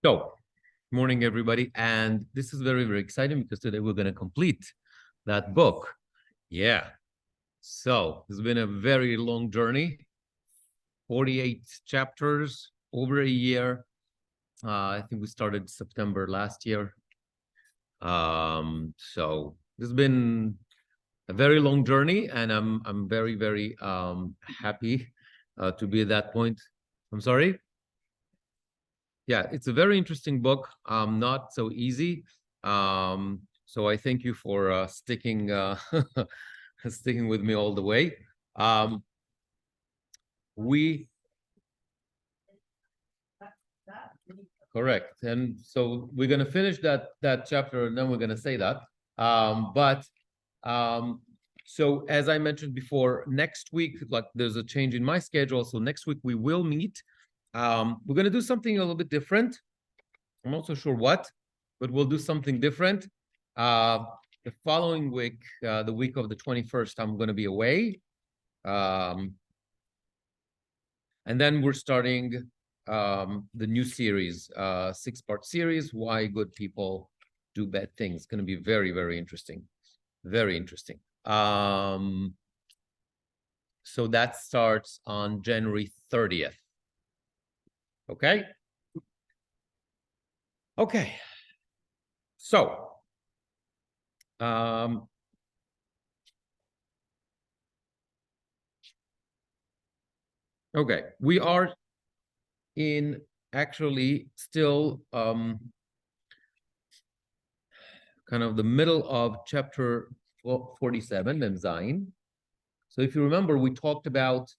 So, morning, everybody. And this is very, very exciting because today we're going to complete that book. Yeah. So, it's been a very long journey, 48 chapters, over a year. I think we started September last year. So, it's been a very long journey, and I'm very, very happy to be at that point. I'm sorry? Yeah, it's a very interesting book, not so easy. So I thank you for sticking sticking with me all the way. We correct, and so we're gonna finish that chapter, and then we're gonna say that. So as I mentioned before, next week, like there's a change in my schedule, so next week we will meet. We're gonna do something a little bit different. I'm not so sure what, but we'll do something different. The following week, the week of the 21st, I'm going to be away. And then we're starting the new series, 6-part series, Why Good People Do Bad Things. It's going to be very, very interesting. Very interesting. So that starts on January 30th. Okay? Okay. So, okay, we are in actually still kind of the middle of chapter 47, Mem Zayin. So if you remember, we talked about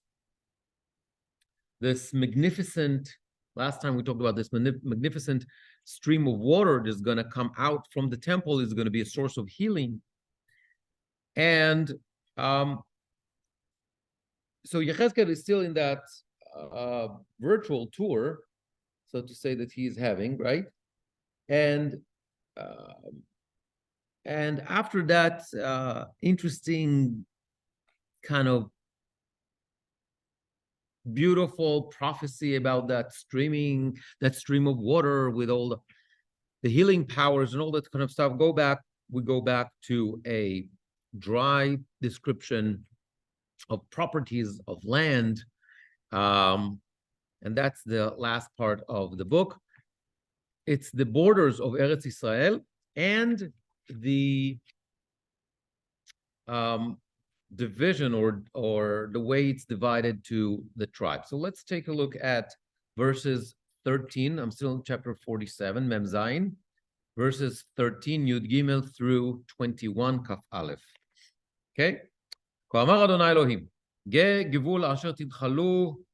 this magnificent, last time we talked about this magnificent stream of water that's going to come out from the temple, is going to be a source of healing. And so Yechezkel is still in that virtual tour, so to say, that he is having, right? And after that interesting kind of beautiful prophecy about that stream of water with all the healing powers and all that kind of stuff, we go back to a dry description of properties of land. And that's the last part of the book. It's the borders of Eretz Israel and the division or the way it's divided to the tribes. So let's take a look at verses 13. I'm still in chapter 47, Mem Zayin, verses 13 Yud Gimel through 21 Kaf Aleph. Okay? כה אמר אדוני אלוהים, גבול אשר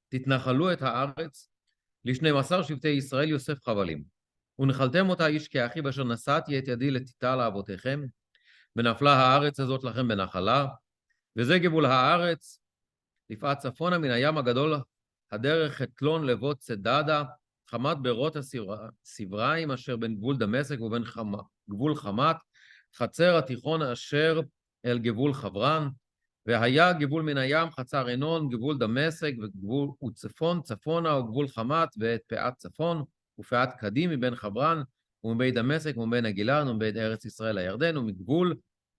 תתנחלו את הארץ, ל12 שבטי ישראל יוסף חבלים. ונחלתם אותה איש כאחיו אשר נשאתי את ידי לתיתה לאבותיכם, ונפלה הארץ הזאת לכם בנחלה, וזה גבול הארץ, לפעת צפונה מן הים הגדול, הדרך חתלון לבוא צדדה, חמת בארות הסבריים, אשר בין גבול דמשק ובין גבול חמת, חצר התיכון אשר אל גבול חברן, והיה גבול מן הים, חצר עינון, גבול דמשק וגבול וצפון, צפונה וגבול חמת, ואת פאת צפון, ופאת קדים מבין חברן, ומבין דמשק ומבין הגילן, ומבין ארץ ישראל הירדן, ומגבול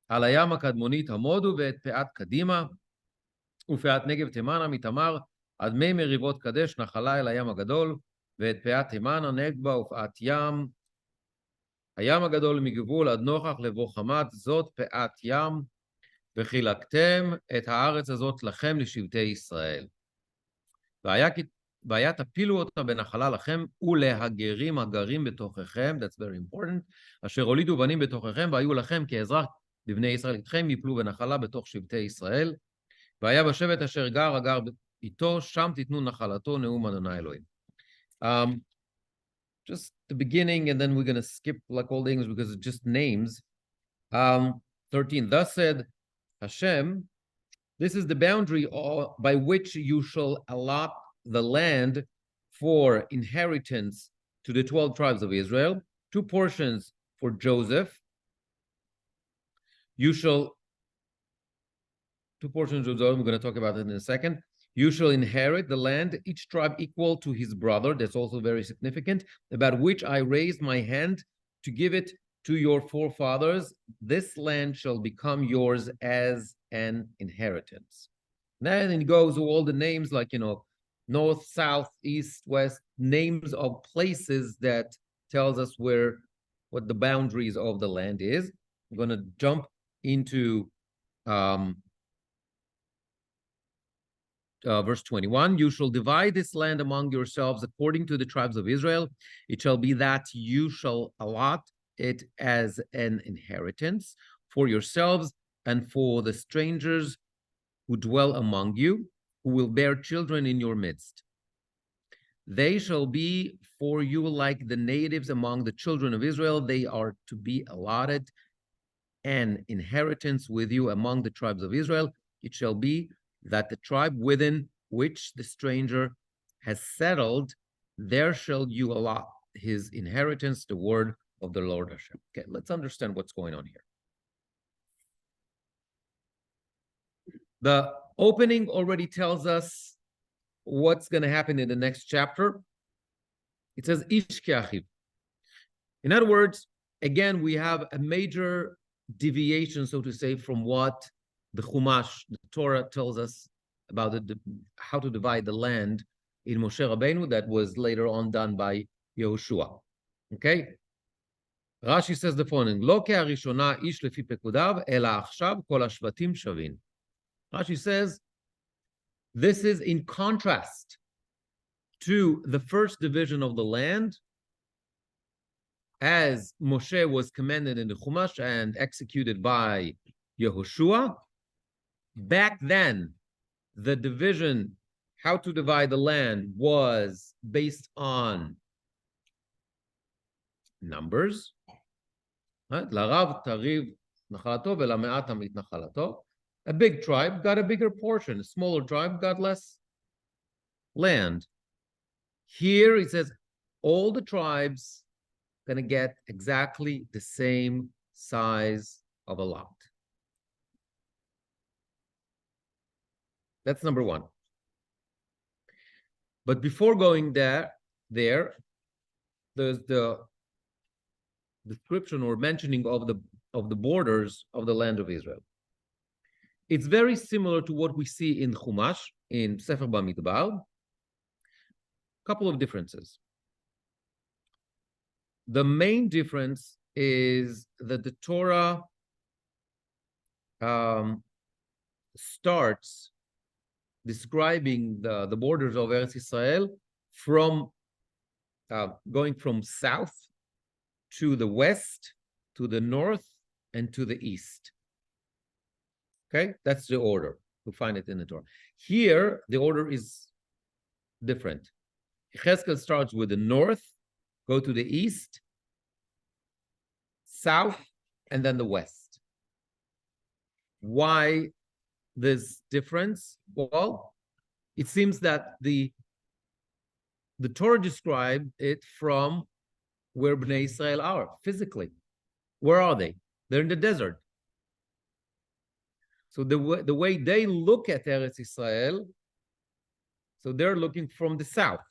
על הים הקדמונית המודו, ואת פאת קדימה, ופאת נגב תימנה מתמר, עד מי מריבות קדש, נחלה אל הים הגדול, ואת פאת תימנה נגבה ופאת ים, הים הגדול מגבול עד נוכח לבוא חמת, זאת פאת ים, וחילקתם את הארץ הזאת לכם לשבטי ישראל. והיה תפילו אותה בנחלה לכם ולהגרים הגרים בתוככם, that's very important, אשר הולידו בנים בתוככם, והיו לכם כאזרח לבני ישראל איתכם, יפלו בנחלה בתוך שבטי ישראל. והיה בשבט אשר הגר איתו, שם תיתנו נחלתו, נאום אדוני אלוהים. Just the beginning, and then we're going to skip like all the English because it's just names. 13, thus said Hashem, this is the boundary by which you shall allot the land for inheritance to the 12 tribes of Israel, 2 portions for Joseph. You shall, 2 portions of Joseph, we're going to talk about it in a second. You shall inherit the land, each tribe equal to his brother. That's also very significant, about which I raised my hand to give it to your forefathers. This land shall become yours as an inheritance. Then it goes to all the names like, north, south, east, west, names of places that tells us what the boundaries of the land is. I'm going to jump into verse 21. You shall divide this land among yourselves according to the tribes of Israel. It shall be that you shall allot it as an inheritance for yourselves and for the strangers who dwell among you, who will bear children in your midst. They shall be for you like the natives among the children of Israel. They are to be allotted an inheritance with you among the tribes of Israel. It shall be that the tribe within which the stranger has settled, there shall you allot his inheritance, the word of the Lord Hashem. Okay, let's understand what's going on here. The opening already tells us what's going to happen in the next chapter. It says, Ish Ke'achiv. In other words, again, we have a major deviation, so to say, from what the Chumash, the Torah, tells us about how to divide the land in Moshe Rabbeinu that was later on done by Yehoshua. Okay? Rashi says the following, Lo ke'arishona ish lefi pekudav, ela achshav kol hashvatim shavin. Rashi says, this is in contrast to the first division of the land, as Moshe was commanded in the Chumash and executed by Yehoshua. Back then, the division, how to divide the land, was based on numbers. Larav tariv nachalato ve'lame'at hamit nachalato. A big tribe got a bigger portion. A smaller tribe got less land. Here it says all the tribes going to get exactly the same size of a lot. That's number one. But before going there's the description or mentioning of the borders of the land of Israel. It's very similar to what we see in Chumash, in Sefer Bamidbar. Couple of differences. The main difference is that the Torah starts describing the borders of Eretz Israel from going from south to the west, to the north, and to the east. Okay, that's the order. You find it in the Torah. Here, the order is different. Yechezkel starts with the north, go to the east, south, and then the west. Why this difference? Well, it seems that the Torah described it from where Bnei Israel are physically. Where are they? They're in the desert. So the way they look at Eretz Israel, so they're looking from the south.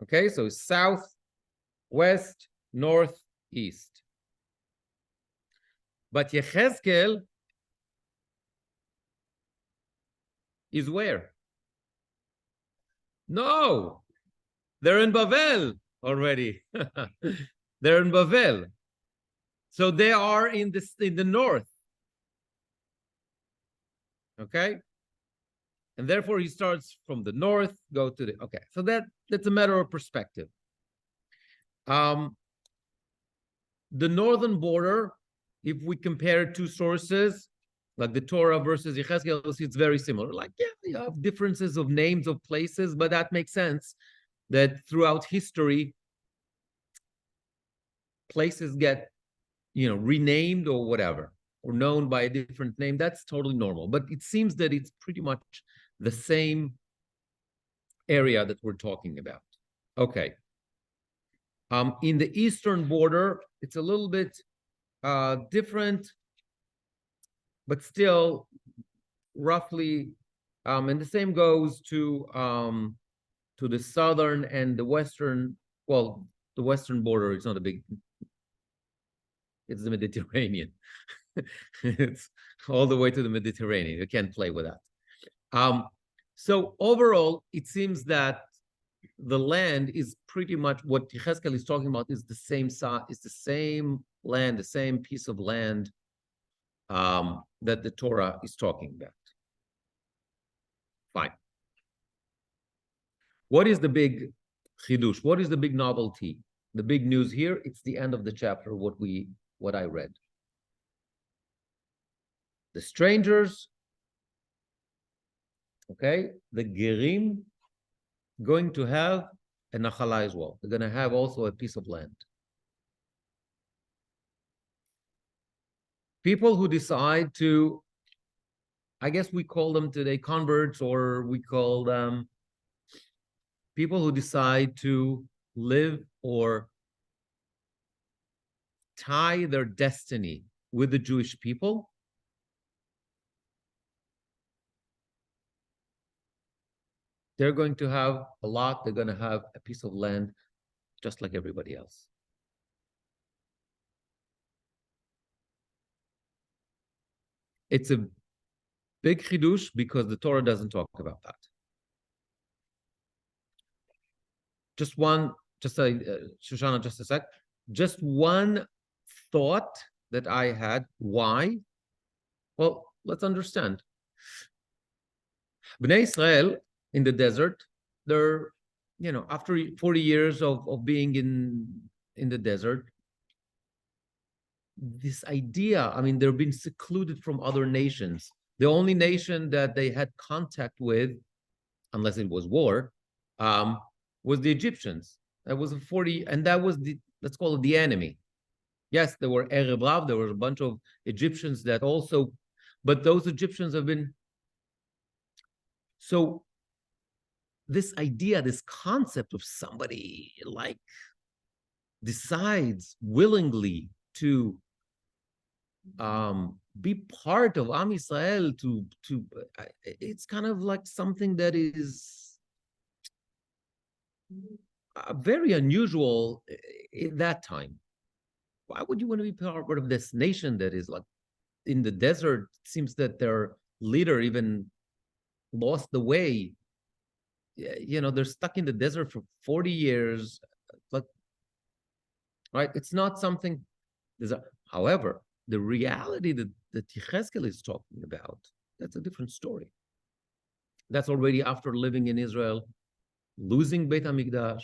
Okay, so south, west, north, east. But Yechezkel is where? No, they're in Bavel already. They're in Bavel. So they are in the north. Okay? And therefore he starts from the north, go to the, okay. So that's a matter of perspective. The northern border, if we compare two sources, like the Torah versus Yechezkel, it's very similar. Like, yeah, you have differences of names of places, but that makes sense that throughout history, places get, renamed or whatever, or known by a different name. That's totally normal. But it seems that it's pretty much the same area that we're talking about. Okay. In the eastern border, it's a little bit different, but still roughly, and the same goes to the southern and the western. Well, the western border is not a big. It's the Mediterranean. It's all the way to the Mediterranean. You can't play with that. So overall, it seems that the land is pretty much what Yechezkel is talking about is the same size, is the same land, the same piece of land that the Torah is talking about. Fine. What is the big chidush? What is the big novelty? The big news here, it's the end of the chapter, what I read. The strangers, okay, the gerim, going to have a nachala as well. They're going to have also a piece of land. People who decide to, I guess we call them today converts, or we call them people who decide to live or tie their destiny with the Jewish people. They're going to have a lot. They're going to have a piece of land just like everybody else. It's a big chidush because the Torah doesn't talk about that. Shoshana, just a sec. Just one thought that I had. Why? Well, let's understand. Bnei Israel in the desert, they're, after 40 years of being in the desert, this idea, they've been secluded from other nations. The only nation that they had contact with, unless it was war, was the Egyptians. That was and that was let's call it the enemy. Yes, there were Erev Rav, there were a bunch of Egyptians that also, but those Egyptians have been. So this idea, this concept of somebody like decides willingly to be part of Am Yisrael, it's kind of like something that is very unusual in that time. Why would you want to be part of this nation that is like in the desert? It seems that their leader even lost the way. They're stuck in the desert for 40 years. Right? It's not something. However, the reality that Yechezkel is talking about, that's a different story. That's already after living in Israel, losing Beit HaMikdash,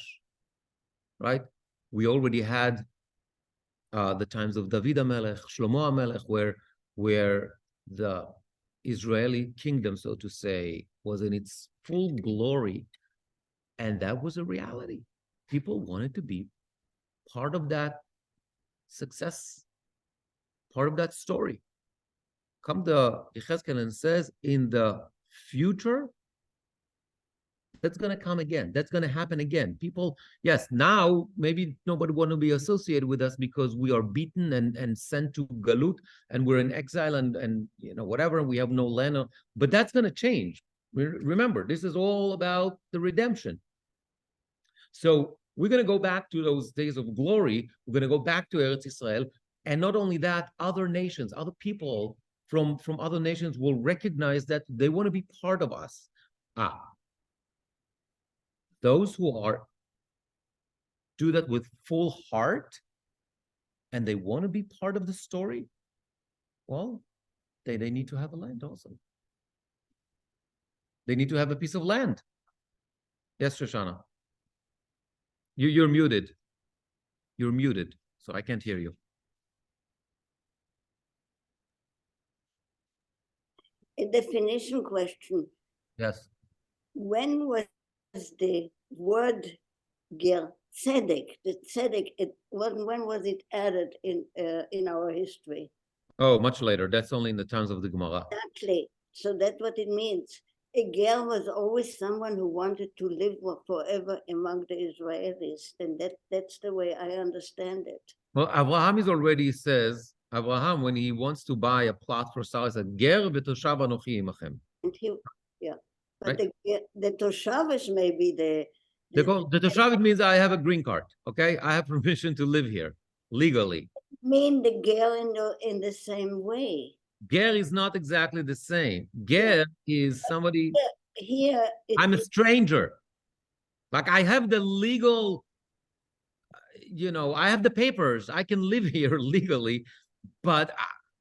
right? We already had the times of David HaMelech, Shlomo HaMelech, where the Israeli kingdom, so to say, was in its full glory. And that was a reality. People wanted to be part of that success, part of that story. Come the Yechezkel and says, in the future, that's going to come again. That's going to happen again. People, yes, now maybe nobody want to be associated with us because we are beaten and sent to Galut and we're in exile and whatever. We have no land, but that's going to change. Remember, this is all about the redemption. So we're going to go back to those days of glory. We're going to go back to Eretz Israel. And not only that, other nations, other people from other nations will recognize that they want to be part of us. Those who do that with full heart and they want to be part of the story, well, they need to have a land also. They need to have a piece of land. Yes, Shoshana. You're muted. You're muted, so I can't hear you. A definition question. Yes. When was the word ger tzedek, the tzedek, when was it added in our history? Oh, much later. That's only in the times of the Gemara. Exactly. So that's what it means. A ger was always someone who wanted to live forever among the Israelis, and that's the way I understand it. Well, Avraham is already says, Abraham, when he wants to buy a plot for Sarah, said, Ger v'toshav anochi imachem. And he, yeah. But Right? the Toshavish may be the The toshav means I have a green card. Okay, I have permission to live here legally. mean the girl in the same way. Ger is not exactly the same. Ger is somebody. Here, I'm a stranger. Like I have the legal, I have the papers. I can live here legally, but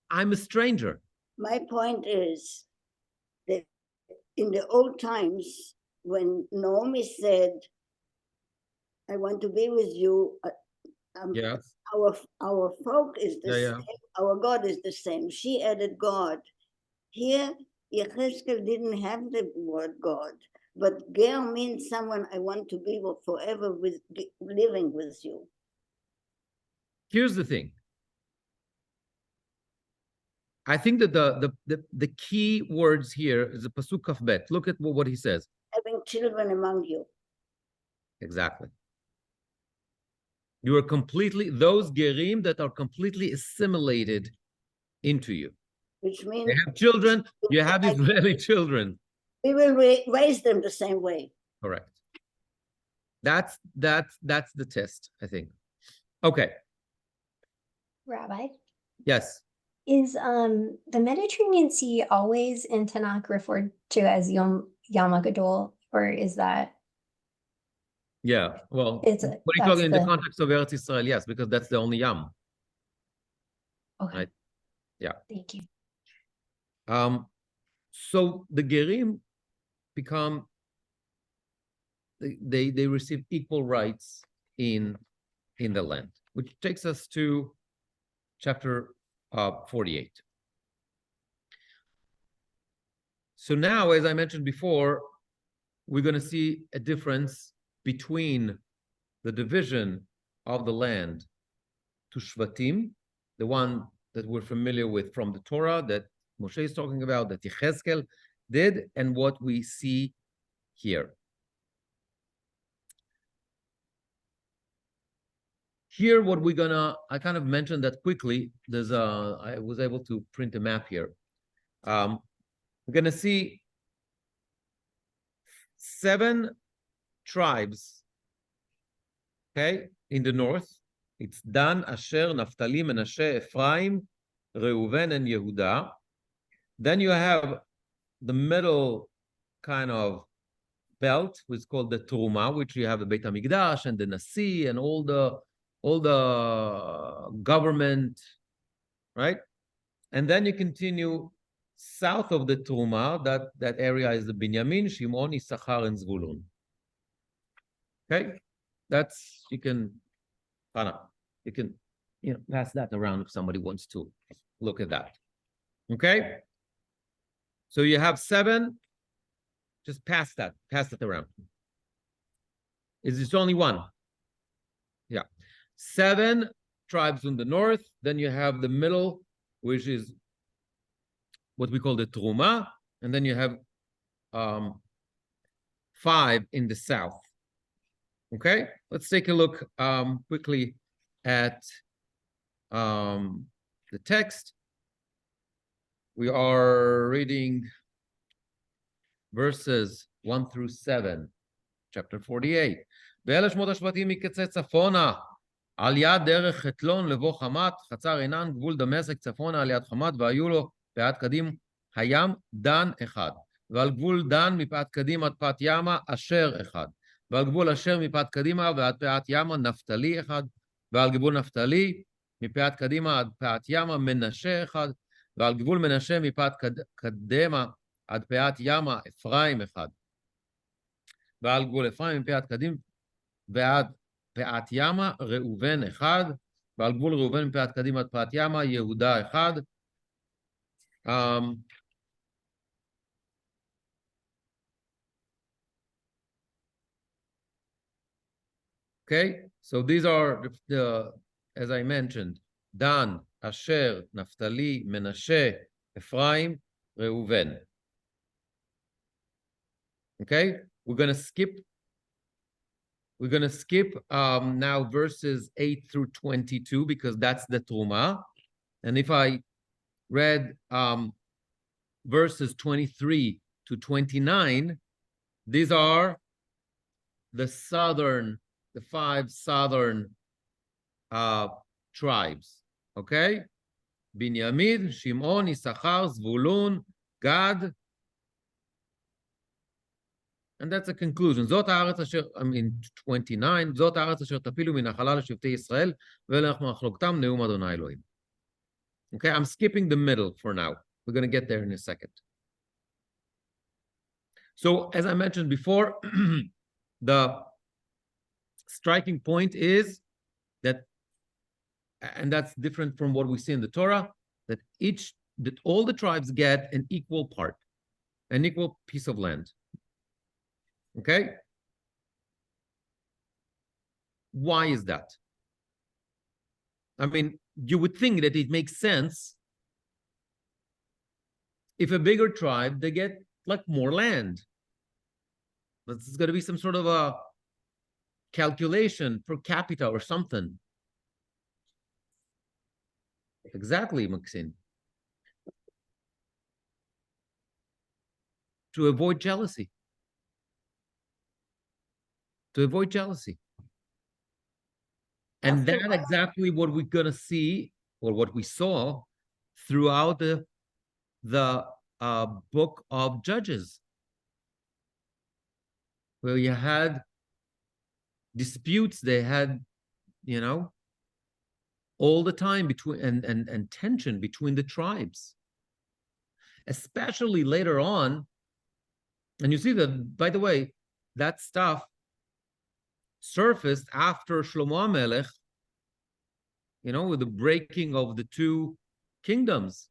I'm a stranger. my point is that in the old times, when Naomi said, I want to be with you, Yes. our folk is the Yeah, same, our God is the same. She added God. Here, Yechezkel didn't have the word God, but Ger means someone I want to be forever with, living with you. Here's the thing. I think that the key words here is the pasuk kaf bet. Look at what he says. Having children among you. Exactly. You are completely, those gerim that are completely assimilated into you. Which means they have children, you have Israeli children. We will raise them the same way. Correct. That's the test, I think. Okay. Rabbi? Yes. Is the Mediterranean Sea always in Tanakh referred to as Yom HaGadol, or is that? Yeah, well, what are you talking in the context of Eretz Israel? Yes, because that's the only Yam. Okay. Right? Yeah. Thank you. So the Gerim become, they receive equal rights in the land, which takes us to chapter 48. So now, as I mentioned before, we're going to see a difference between the division of the land to Shvatim, the one that we're familiar with from the Torah that Moshe is talking about, that Yechezkel did, and what we see here. Here, what we're gonna, I kind of mentioned that quickly. I was able to print a map here. We're gonna see 7 tribes, okay, in the north. It's Dan, Asher, Naphtali, Menashe, Ephraim, Reuven, and Yehuda. Then you have the middle kind of belt, which is called the Truma, which you have the Beit HaMikdash and the Nasi and all the government, right? And then you continue south of the Truma. That area is the Binyamin, Shimon, Issachar, and Zvulun. Okay, that's you can pass that around if somebody wants to look at that. Okay, so you have 7. Just pass that around. Is this only one? Yeah. 7 tribes in the north. Then you have the middle, which is what we call the Truma. And then you have 5 in the south. Okay, let's take a look quickly at the text. We are reading verses 1 through 7, chapter 48. ואלה שמות השבטים מקצה צפונה, על יד דרך חתלון לבוא חמת, חצר עינן, גבול דמשק צפונה על יד חמת, והיו לו פאת קדים הים דן אחד, ועל גבול דן מפאת קדים עד פאת ימה אשר אחד, ועל גבול אשר מפאת קדימה ועד פאת ימה נפתלי אחד, ועל גבול נפתלי מפאת קדימה עד פאת ימה מנשה אחד, ועל גבול מנשה מפאת קדמה עד פאת ימה אפרים אחד, ועל גבול אפרים מפאת קדים ועד פאת ימה ראובן אחד, ועל גבול ראובן מפאת קדים עד פאת ימה יהודה אחד. Okay, so these are as I mentioned, Dan, Asher, Naphtali, Menashe, Ephraim, Reuven. Okay, we're gonna skip now verses 8 through 22 because that's the Truma. And if I read verses 23 to 29, these are the five southern tribes, okay? Binyamin, Shimon, Issachar, Zvulun, Gad. And that's a conclusion. Zot haaretz asher, 29, Zot haaretz asher tapilu min hachala l'shivtei Yisrael, ve'elech machloktam neum Adonai Elohim. Okay, I'm skipping the middle for now. We're going to get there in a second. So, as I mentioned before, the striking point is that, and that's different from what we see in the Torah, that all the tribes get an equal part, an equal piece of land. Okay? Why is that? I mean, you would think that it makes sense if a bigger tribe, they get like more land. There's got to be some sort of a calculation per capita or something. Exactly, Maxine. To avoid jealousy. To avoid jealousy. And that's exactly what we're going to see, or what we saw throughout the book of Judges, where you had disputes, they had, all the time between and tension between the tribes, especially later on. And you see that, by the way, that stuff surfaced after Shlomo HaMelech, with the breaking of the two kingdoms,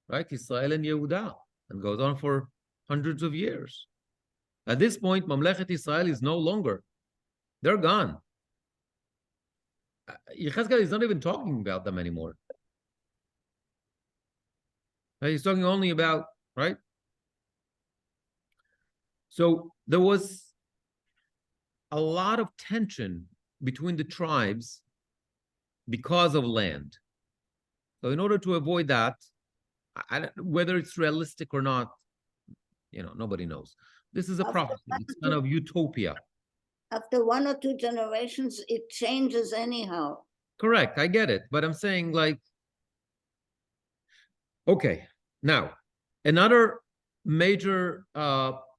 right? Israel and Yehuda, and goes on for hundreds of years. At this point, Mamlechet Israel is no longer. They're gone. Yechezkel is not even talking about them anymore. He's talking only about, right? So there was a lot of tension between the tribes because of land. So in order to avoid that, whether it's realistic or not, nobody knows. This is a prophecy. It's kind of utopia. After 1 or 2 generations, it changes anyhow. Correct. I get it. But I'm saying, okay. Now, another major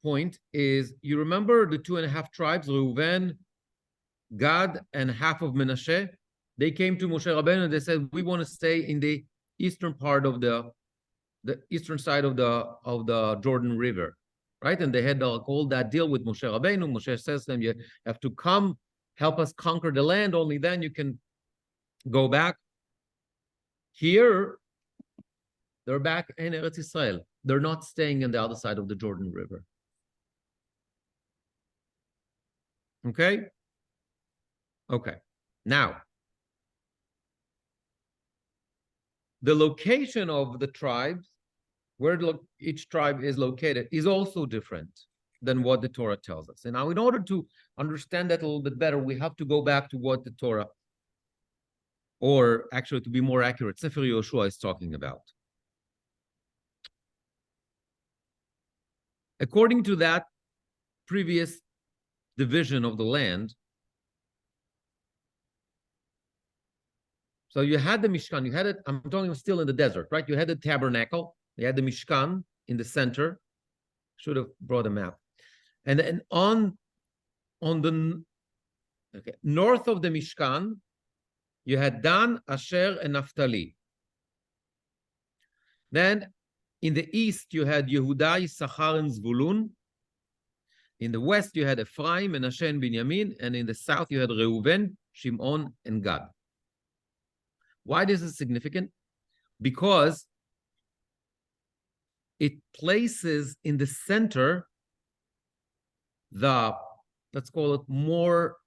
point is, you remember the 2.5 tribes, Reuven, Gad, and half of Menashe? They came to Moshe Rabbeinu and they said, we want to stay in the eastern part of the eastern side of the Jordan River, right? And they had all that deal with Moshe Rabbeinu. Moshe says to them, you have to come, help us conquer the land. Only then you can go back. Here, they're back in Eretz Israel. They're not staying on the other side of the Jordan River. Okay? Okay. Now, the location of the tribes, where each tribe is located, is also different than what the Torah tells us. And now, in order to understand that a little bit better, we have to go back to what the Torah, or actually, to be more accurate, Sefer Yoshua is talking about. According to that previous division of the land, so you had the Mishkan, you had it, I'm talking still in the desert, right? You had the tabernacle, you had the Mishkan in the center. Should have brought a map. And then on the north of the Mishkan, you had Dan, Asher, and Naphtali. Then in the east, you had Yehuda, Issachar, and Zvulun. In the west, you had Ephraim, Menashe, and Binyamin. And in the south, you had Reuven, Shimon, and Gad. Why this is significant? Because it places in the center the, let's call it, more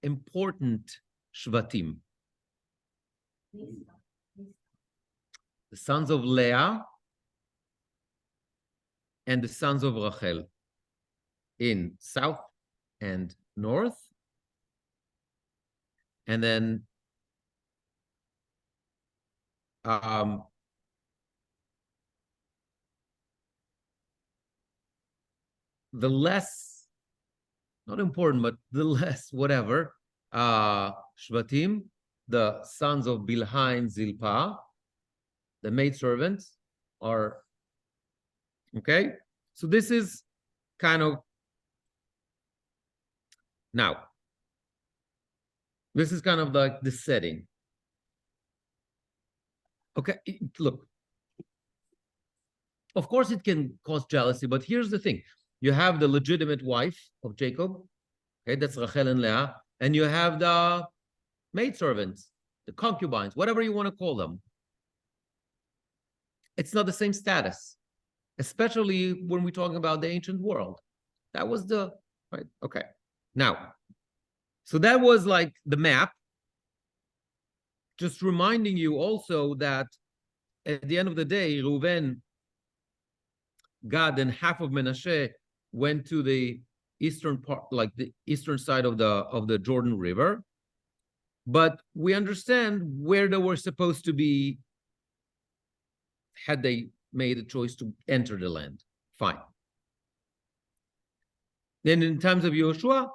important Shvatim. The sons of Leah and the sons of Rachel in south and north. And then the less, not important, but the less whatever, Shvatim, the sons of Bilhah and Zilpah, the maidservants are, okay? So this is kind of, now, this is kind of like the setting. Okay, look, of course it can cause jealousy, but here's the thing. You have the legitimate wife of Jacob, okay, that's Rachel and Leah, and you have the maidservants, the concubines, whatever you want to call them. It's not the same status, especially when we're talking about the ancient world. That was the, right, okay. Now, so that was like the map. Just reminding you also that at the end of the day, Reuven, Gad, and half of Menashe went to the eastern part, like the eastern side of the Jordan River. But we understand where they were supposed to be had they made a choice to enter the land. Fine. Then in terms of Yehoshua,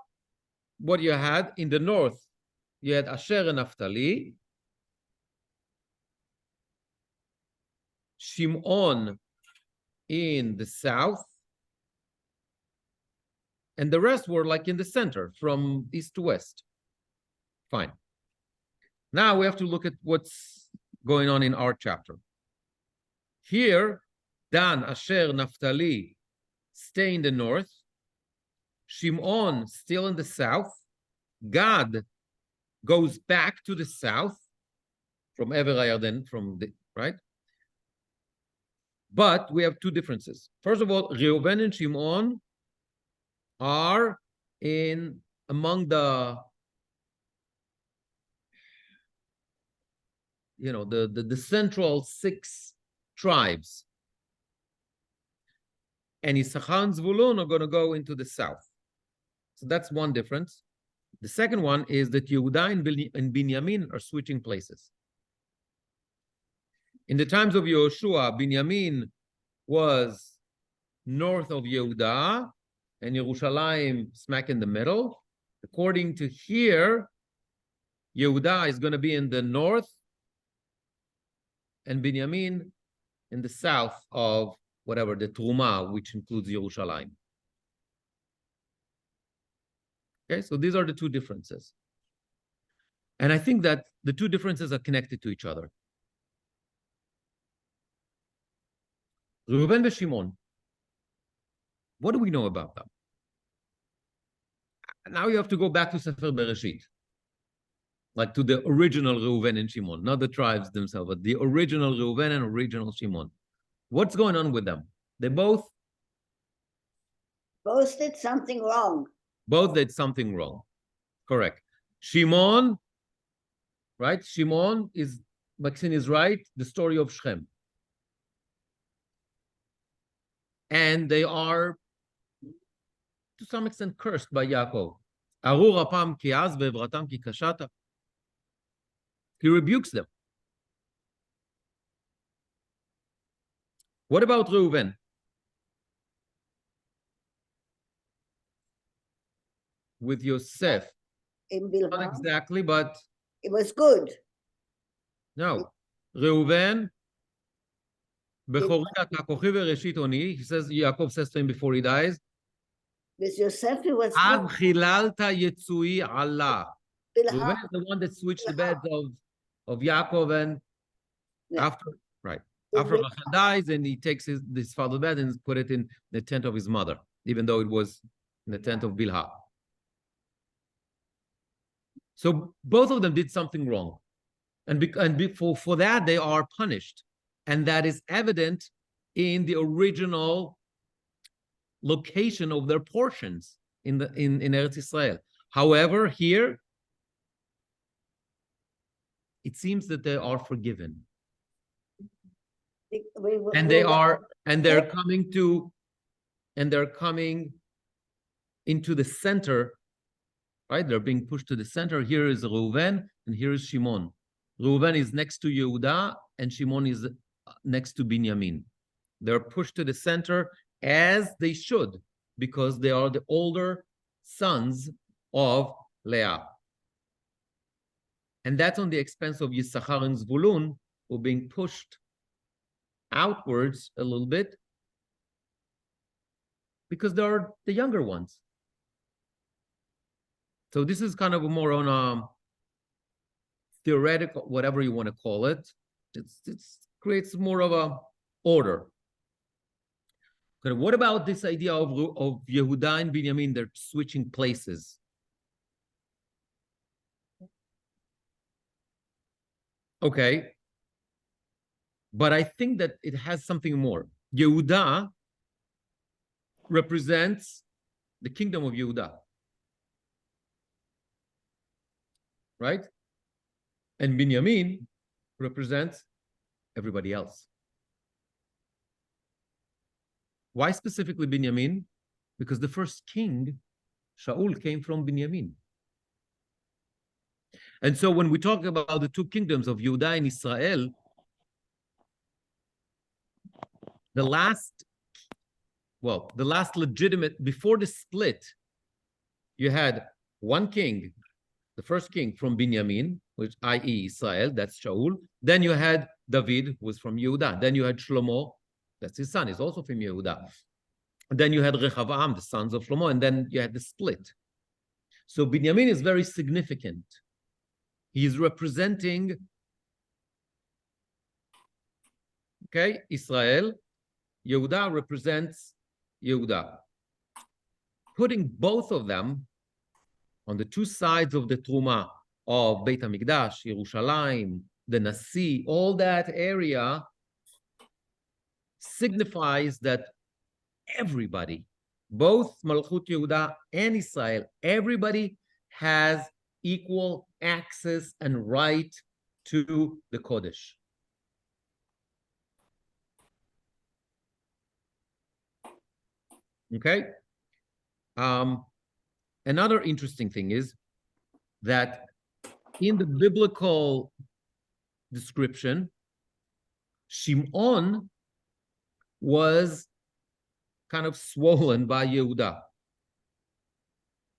what you had in the north, you had Asher and Naphtali, Shimon in the south, and the rest were like in the center from east to west. Fine. Now we have to look at what's going on in our chapter. Here, Dan, Asher, Naphtali stay in the north, Shimon still in the south, Gad goes back to the south from Ever Yarden, from the right. But we have two differences. First of all, Reuven and Shimon are in among the, you know, the central 6 tribes. And Issachar and Zvulun are going to go into the south. So that's one difference. The second one is that Yehuda and Binyamin are switching places. In the times of Yehoshua, Binyamin was north of Yehuda and Yerushalayim smack in the middle. According to here, Yehuda is going to be in the north and Binyamin in the south of whatever, the Truma, which includes Yerushalayim. Okay, so these are the two differences. And I think that the two differences are connected to each other. Reuven and Shimon, what do we know about them? Now you have to go back to Sefer Bereshit, like to the original Reuven and Shimon, not the tribes themselves, but the original Reuven and original Shimon. What's going on with them? They both did something wrong. Both did something wrong. Correct. Shimon, right? Shimon is, Maxine is right, the story of Shechem. And they are, to some extent, cursed by Yaakov. Arur apam ki az ve'evratam ki kashata. He rebukes them. What about Reuven? With Yosef? In Not Bilhah, exactly, but it was good. no. Reuven, Bechori ata kochi ve'reshit oni, he says, Yaakov says to him before he dies, With Yosef, it was Ad good. chilalta yetzui Allah. Reuven Bilhah, is the one that switched the beds of Yaakov, and Yeah. after, right, after Rachel dies, and he takes his father's bed and put it in the tent of his mother, even though it was in the tent of Bilhah. So both of them did something wrong. And for that, they are punished. And that is evident in the original location of their portions in Eretz Israel. However, here, it seems that they are forgiven. And they're coming into the center, right? They're being pushed to the center. Here is Reuven and here is Shimon. Reuven is next to Yehuda, and Shimon is next to Binyamin. They're pushed to the center as they should, because they are the older sons of Leah. And that's on the expense of Yisachar and Zvulun, who are being pushed outwards a little bit, because they are the younger ones. So this is kind of more on a theoretical, whatever you want to call it. It creates more of a order. Okay, what about this idea of Yehuda and Binyamin? They're switching places. Okay. But I think that it has something more. Yehuda represents the kingdom of Yehuda. Right? And Binyamin represents everybody else. Why specifically Binyamin? Because the first king, Shaul, came from Binyamin. And so when we talk about the two kingdoms of Yehuda and Israel, the last legitimate, before the split, you had one king, the first king from Binyamin, which i.e. Israel, that's Shaul. Then you had David, who was from Yehuda. Then you had Shlomo, that's his son, he's also from Yehuda. And then you had Rechavam, the sons of Shlomo, and then you had the split. So Binyamin is very significant. He is representing, okay, Israel. Yehuda represents Yehuda. Putting both of them on the two sides of the Truma of Beit HaMikdash, Yerushalayim, the Nasi, all that area signifies that everybody, both Malchut Yehuda and Israel, everybody has equal access and right to the Kodesh. Okay? Another interesting thing is that in the biblical description, Shimon was kind of swollen by Yehuda.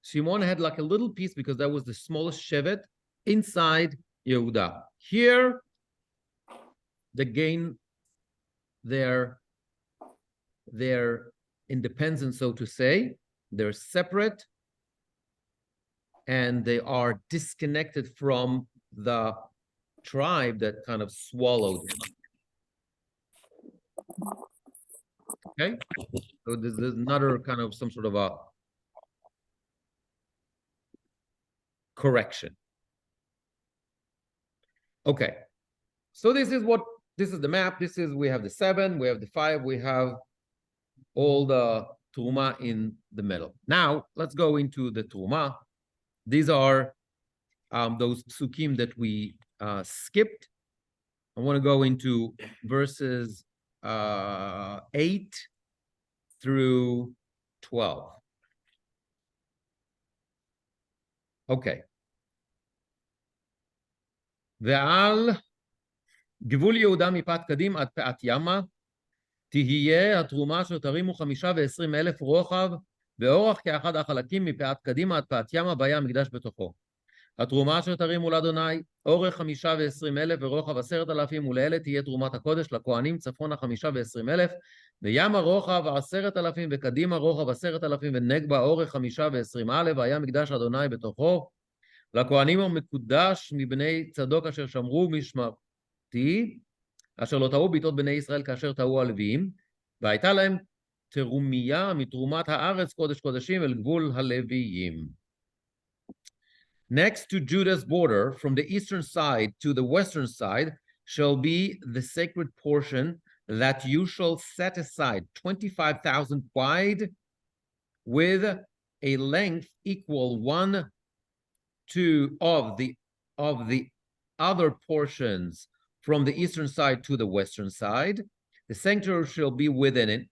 Shimon had like a little piece because that was the smallest shevet inside Yehuda. Here, they gain their independence, so to say. They're separate, and they are disconnected from the tribe that kind of swallowed him. Okay, so there's another kind of some sort of a correction. Okay, so this is the map. We have the 7, we have the 5, we have all the Truma in the middle. Now let's go into the Truma. These are those psukim that we skipped. I want to go into verses 8 through 12. Okay. ועל גבול יהודה מפאת קדים עד פאת ימה, תהיה התרומה אשר תרימו 25,000 רוחב, ואורך כאחד החלקים מפאת קדימה עד פאת ימה, והיה המקדש בתוכו. התרומה אשר תרימו לאדוני, אורך 25,000 ורוחב 10,000, ולאלה תהיה תרומת הקודש לכהנים צפונה 25,000, וימה רוחב 10,000, וקדימה רוחב 10,000, ונגבה אורך 25,000, והיה מקדש אדוני בתוכו. לכהנים המקודש מבני צדוק אשר שמרו משמרתי, אשר לא טעו בעיתות בני ישראל כאשר טעו הלוויים, והייתה להם תרומיה מתרומת הארץ קודש קודשים אל גבול הלוויים. Next to Judah's border, from the eastern side to the western side, shall be the sacred portion that you shall set aside, 25,000 wide, with a length equal 1 to of the other portions from the eastern side to the western side. The sanctuary shall be within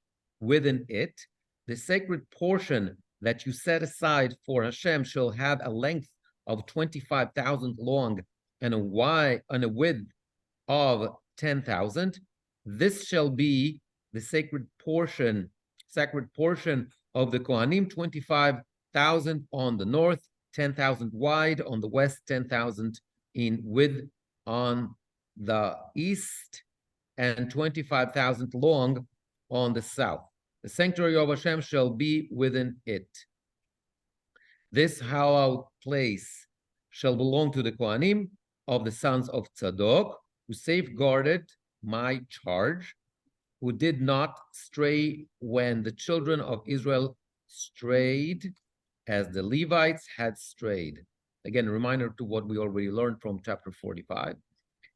it. The sacred portion that you set aside for Hashem shall have a length of 25,000 long and a width of 10,000. This shall be the sacred portion of the Kohanim, 25,000 on the north, 10,000 wide on the west, 10,000 in width on the east, and 25,000 long on the south. The sanctuary of Hashem shall be within it. This hallowed place shall belong to the Kohanim of the sons of Tzadok, who safeguarded my charge, who did not stray when the children of Israel strayed, as the Levites had strayed. Again, a reminder to what we already learned from chapter 45.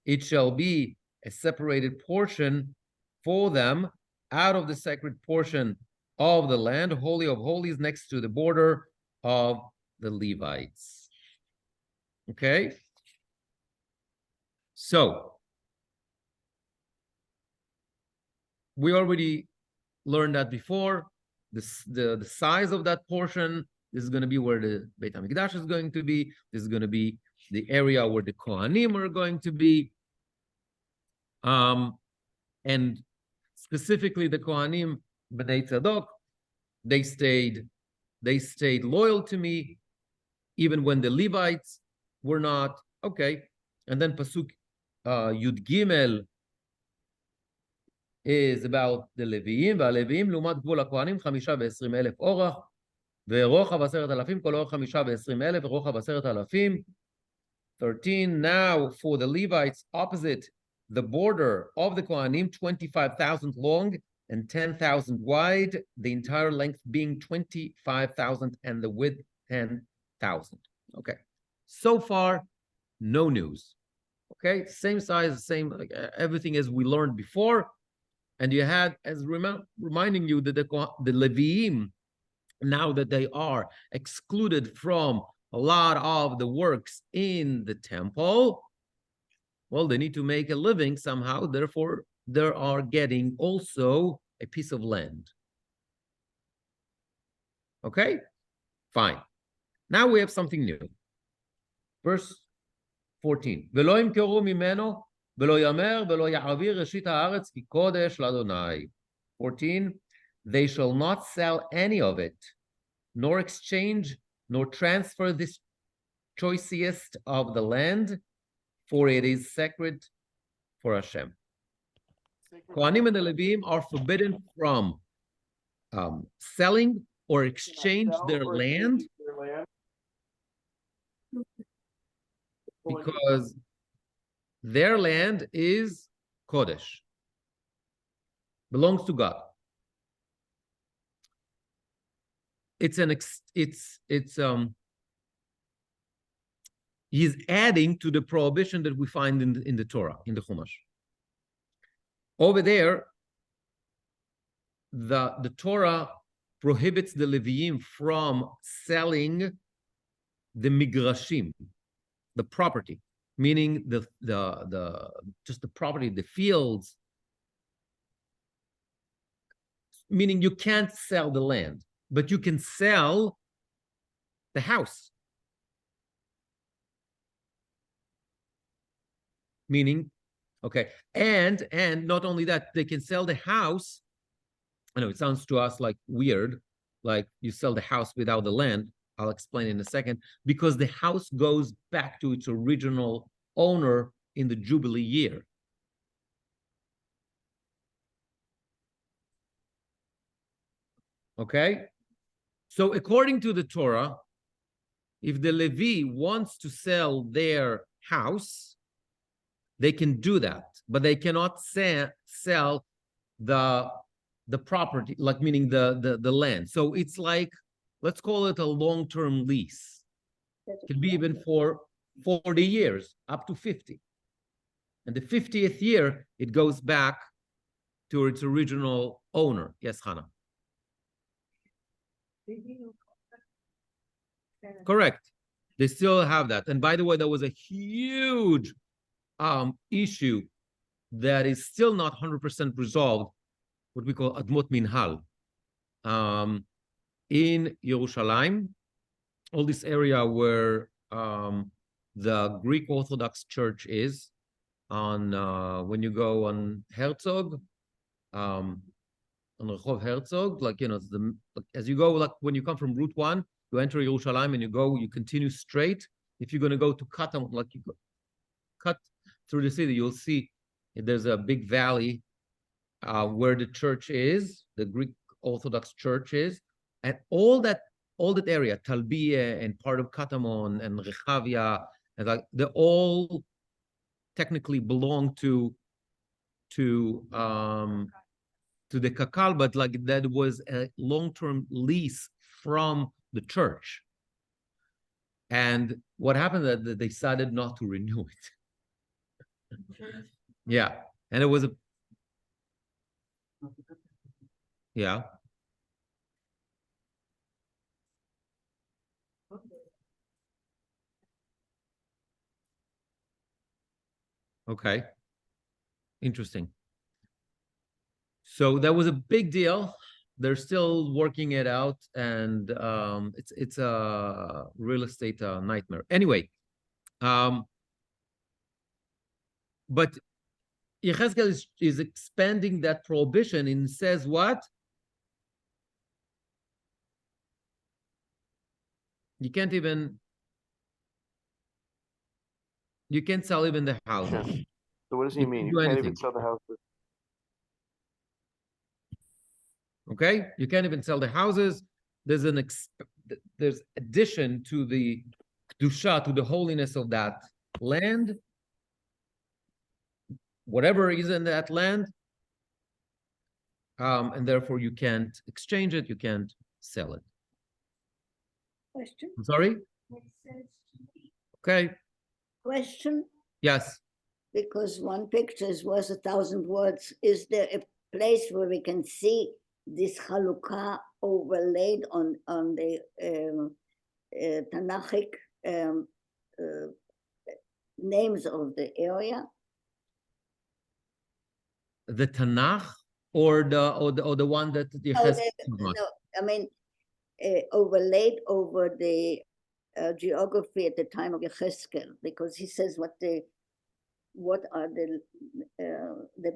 It shall be a separated portion for them out of the sacred portion of the land, Holy of Holies, next to the border of the Levites. Okay? So, we already learned that before. The size of that portion, this is going to be where the Beit HaMikdash is going to be. This is going to be the area where the Kohanim are going to be. And specifically the Kohanim, Bnei Tzadok, they stayed loyal to me, even when the Levites were not. Okay. And then Pasuk Yud Gimel is about the Leviim, והלוויים לעומת גבול הכהנים 5,20,000 אורח, ורוחב 10,000, כל אורך 5,20,000, ורוחב 10,000. 13, now for the Levites opposite the border of the Kohanim, 25,000 long and 10,000 wide, the entire length being 25,000 and the width 10,000. Okay, so far, no news. Okay, same size, same, like, everything as we learned before. And you had, as reminding you that the Leviim, now that they are excluded from a lot of the works in the temple, well, they need to make a living somehow. Therefore, they are getting also a piece of land. Okay, fine. Now we have something new. Verse 14. ולא ימכרו ממנו ולא יאמר ולא יעביר ראשית הארץ כי קודש לאדוני. 14. They shall not sell any of it, nor exchange, nor transfer this choicest of the land, for it is sacred for Hashem. Kohanim and the Leviim are forbidden from selling or exchange their land, because their land is Kodesh, belongs to God. He's adding to the prohibition that we find in the Torah, in the Chumash. Over there, the Torah prohibits the Leviim from selling the migrashim, the property, meaning just the property, the fields, meaning you can't sell the land, but you can sell the house. Meaning, okay, and not only that, they can sell the house. I know it sounds to us like weird, like you sell the house without the land. I'll explain in a second, because the house goes back to its original owner in the Jubilee year. Okay? So according to the Torah, if the Levi wants to sell their house, they can do that, but they cannot sell the property, like meaning the land. So it's like, let's call it a long-term lease. It can be even for 40 years, up to 50. And the 50th year, it goes back to its original owner. Yes, Hannah. Correct. They still have that. And by the way, there was a huge issue that is still not 100% resolved, what we call Admot Minhal. In Yerushalayim, all this area where the Greek Orthodox Church is on when you go on Herzog, on Rehov Herzog, like as you go, like when you come from Route 1, you enter Yerushalayim and you continue straight. If you're going to go to Katam, like you cut through the city, you'll see there's a big valley where the church is, the Greek Orthodox Church is, and all that area, Talbiya and part of Katamon and Rechavia, and like they all technically belong to the Kakal, but like that was a long-term lease from the church. And what happened that they decided not to renew it. Yeah, and it was a yeah. Okay. Interesting. So that was a big deal. They're still working it out, and it's a real estate nightmare. Anyway, but Yechezkel is expanding that prohibition and says what? You can't sell even the houses. So what does he mean? You can't even sell the houses. Okay, you can't even sell the houses. There's addition to the kedusha, to the holiness of that land. Whatever is in that land, and therefore you can't exchange it, you can't sell it. Question? I'm sorry? Okay. Question? Yes. Because one picture is worth 1,000 words. Is there a place where we can see this halukah overlaid on the Tanachic names of the area? The Tanakh or the one that the no, I mean overlaid over the geography at the time of Yechezkel, because he says what are the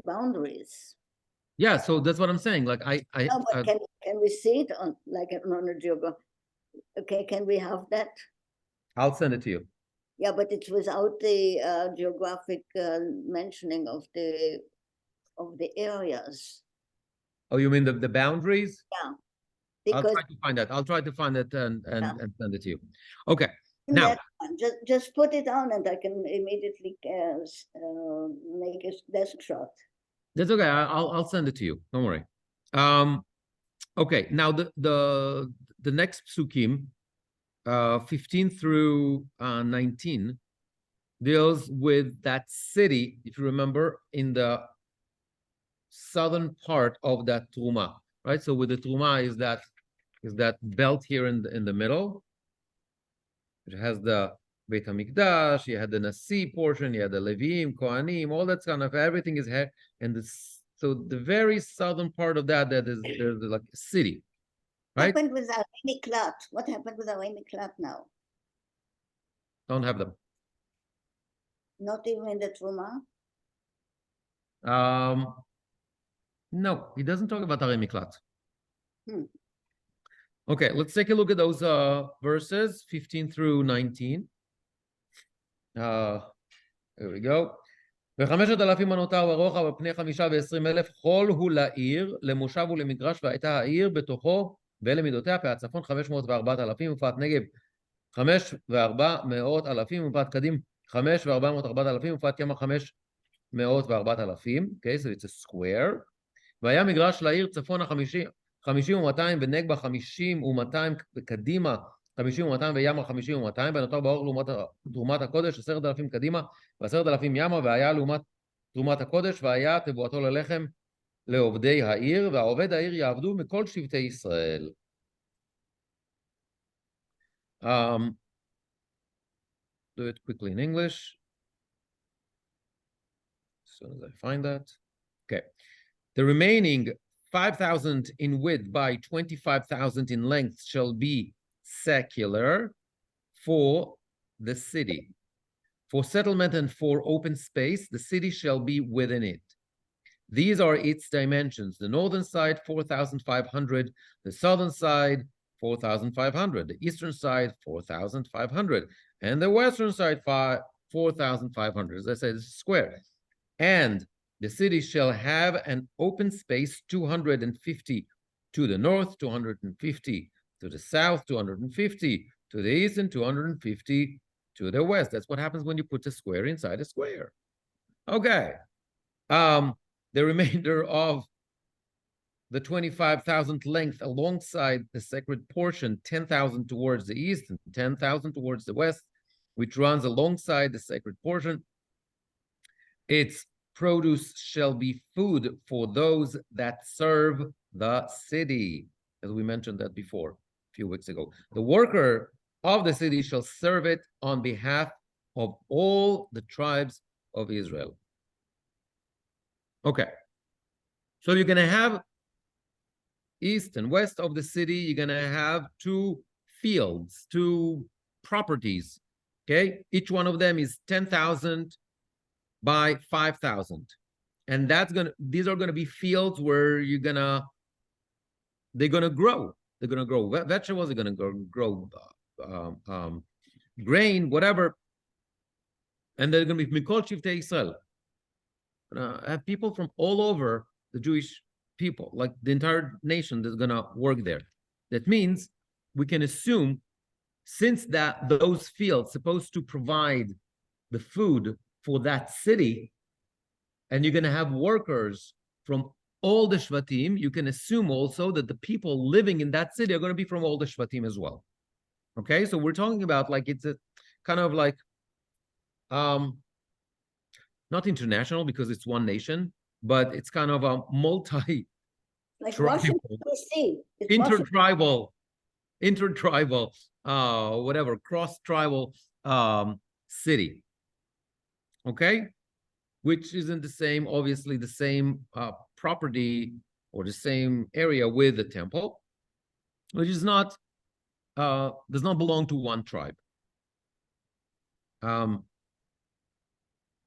boundaries. Yeah, so that's what I'm saying. Like No, but can we see it on a geography? Okay, can we have that? I'll send it to you. Yeah, but it's without the geographic mentioning of the areas. Oh, you mean the boundaries? Yeah. I'll Because try to find that. I'll try to find it and send it to you. Okay. Now, just put it on and I can immediately make a desk shot. that's okay. I'll send it to you. Don't worry. Okay. Now the next psukim, 15 through 19, deals with that city. If you remember, in the southern part of that truma, right? So with the truma is that belt here in the middle. It has the Beit HaMikdash, you had the Nasi portion, you had the Levim, Kohanim, all that kind of everything is here. And so the very southern part of there's like a city, right? What happened with Arik Miklat? What happened with Arik Miklat now? Don't have them. Not even in the Truma? No, he doesn't talk about Arik Miklat. Okay, let's take a look at those verses 15 through 19. Here we go. ו5,000 הנותר ברוחב על פני 25,000 כל הוא לעיר, למושב ולמגרש, והייתה העיר בתוכו ולמידותיה, פאת צפון 504,000, ופאת נגב 5,400,000, ופאת קדים 5,404,000, ופאת ימה 5,400,000. Okay, so it's a square. והיה מגרש לעיר צפונה 50 ו-200, ונגבה 50 ו-200, וקדימה 50 ו-200, וימה 50 ו-200, ונותר באור לעומת תרומת הקודש 10,000 קדימה ו10,000 ימה, והיה לעומת תרומת הקודש, והיה תבואתו ללחם לעובדי העיר, והעובד העיר יעבדו מכל שבטי ישראל. Do it quickly in English as soon as I find that. Okay. The remaining 5,000 in width by 25,000 in length shall be secular for the city. for settlement and for open space, the city shall be within it. These are its dimensions. The northern side, 4,500. The southern side, 4,500. The eastern side, 4,500. And the western side, 4,500. As I said, it's square. And the city shall have an open space, 250 to the north, 250 to the south, 250 to the east, and 250 to the west. That's what happens when you put a square inside a square. Okay. The remainder of the 25,000 length alongside the sacred portion, 10,000 towards the east and 10,000 towards the west, which runs alongside the sacred portion. Its produce shall be food for those that serve the city, as we mentioned that before a few weeks ago. The worker of the city shall serve it on behalf of all the tribes of Israel. Okay, so you're going to have east and west of the city, you're going to have two fields, two properties, okay? Each one of them is 10,000 by 5,000. And these are going to be fields where they're going to grow. They're going to grow vegetables, they're going to grow grain, whatever. And they're going to be Mikol Shivtei Israel. Have people from all over the Jewish people, like the entire nation that's going to work there. That means we can assume, since those fields supposed to provide the food for that city, and you're going to have workers from all the Shvatim, you can assume also that the people living in that city are going to be from all the Shvatim as well. Okay, so we're talking about like it's a kind of like not international because it's one nation, but it's kind of a multi like Washington, D.C. intertribal, whatever, cross-tribal city. Okay, which isn't the same, obviously the same property or the same area with the temple, which is not does not belong to one tribe.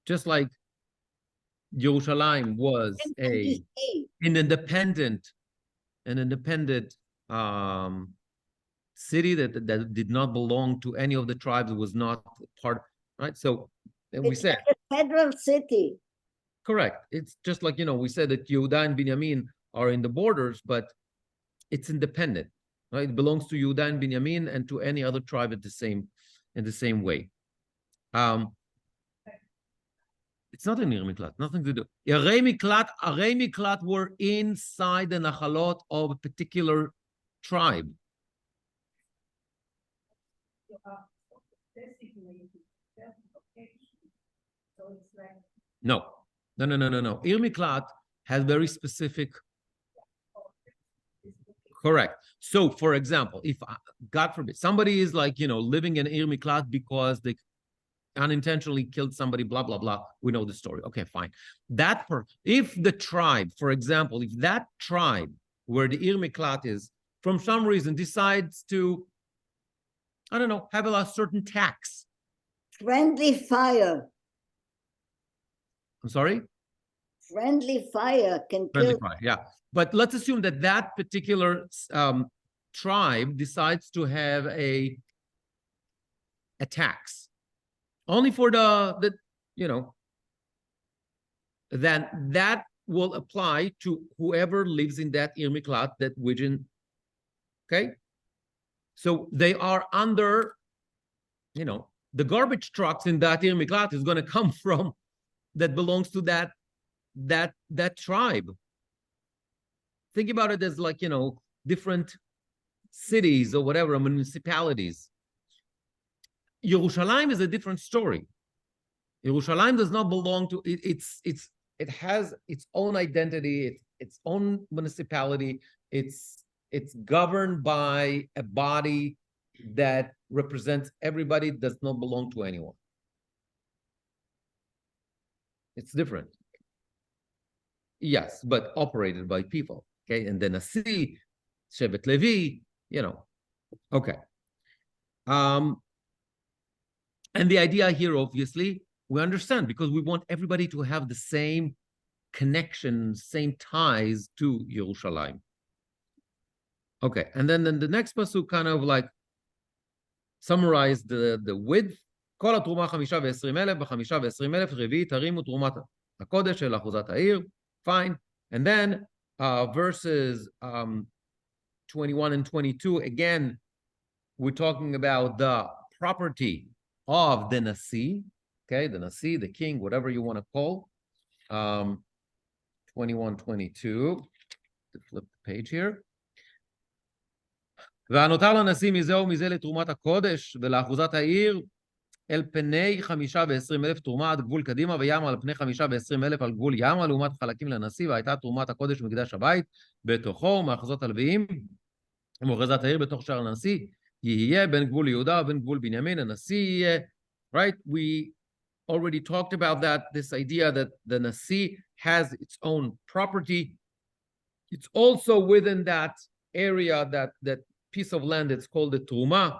Just like Yerushalayim was an independent city that did not belong to any of the tribes. It was not part, right? So we said a federal city. Correct. It's just like, we said that Yehuda and Binyamin are in the borders, but it's independent, right? It belongs to Yehuda and Binyamin and to any other tribe in the same way. It's not an Irei Miklat, nothing to do. Irei Miklat were inside the Nachalot of a particular tribe. No. Irei Miklat has very specific. Correct. So, for example, if God forbid somebody is like living in Irei Miklat because they unintentionally killed somebody, blah blah blah. We know the story. Okay, fine. If the tribe, for example, if that tribe where the Irei Miklat is, from some reason decides to, I don't know, have a certain tax. Friendly fire. I'm sorry? Friendly fire can Friendly kill. fire, yeah. But let's assume that particular tribe decides to have a tax. Only for then that will apply to whoever lives in that Irei Miklat, that region. Okay? So they are under, the garbage trucks in that Irei Miklat is going to come from, that belongs to that tribe. Think about it as like, different cities or whatever, municipalities. Yerushalayim is a different story. Yerushalayim does not belong to it. It has its own identity, its own municipality. It's governed by a body that represents everybody, does not belong to anyone. It's different. Yes, but operated by people. Okay, and then Nasi, Shevet Levi, Okay. And the idea here, obviously, we understand because we want everybody to have the same connection, same ties to Yerushalayim. Okay, and then the next pasuk kind of like summarize the width. כל התרומה 25,000 ב25,000 רביעי תרימו תרומת הקודש של אחוזת העיר. Fine. And then verses 21 and 22, again, we're talking about the property of the Nasi, okay, the Nasi, the king, whatever you want to call. 21, 22, to flip the page here. והנותר לנשיא מזה ומזה לתרומת הקודש ולאחוזת העיר אל פני 25,000 תרומה עד גבול קדימה וימה על פני 25,000 על גבול ימה לעומת חלקים לנשיא והייתה תרומת הקודש במקדש הבית בתוכו ומאחוזות הלוויים ומאחוזת העיר בתוך שער הנשיא יהיה בין גבול יהודה ובין גבול בנימין הנשיא יהיה, right? We already talked about that, this idea that the Nasi has its own property. It's also within that area, that piece of land, it's called the Truma.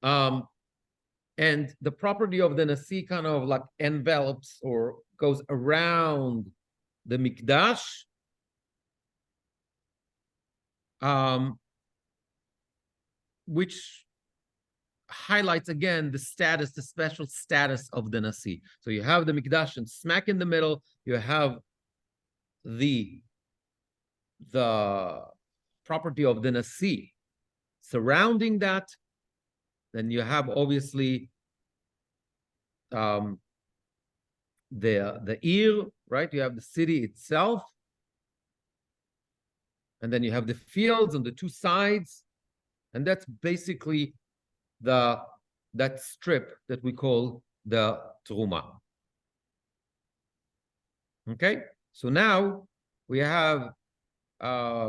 And the property of the Nasi kind of like envelops or goes around the Mikdash. Which highlights again the status, the special status of the Nasi. So you have the Mikdash and smack in the middle, you have the property of the Nasi surrounding that. Then you have obviously the Ir, right? You have the city itself. And then you have the fields on the two sides. And that's basically that strip that we call the Truma. Okay, so now we have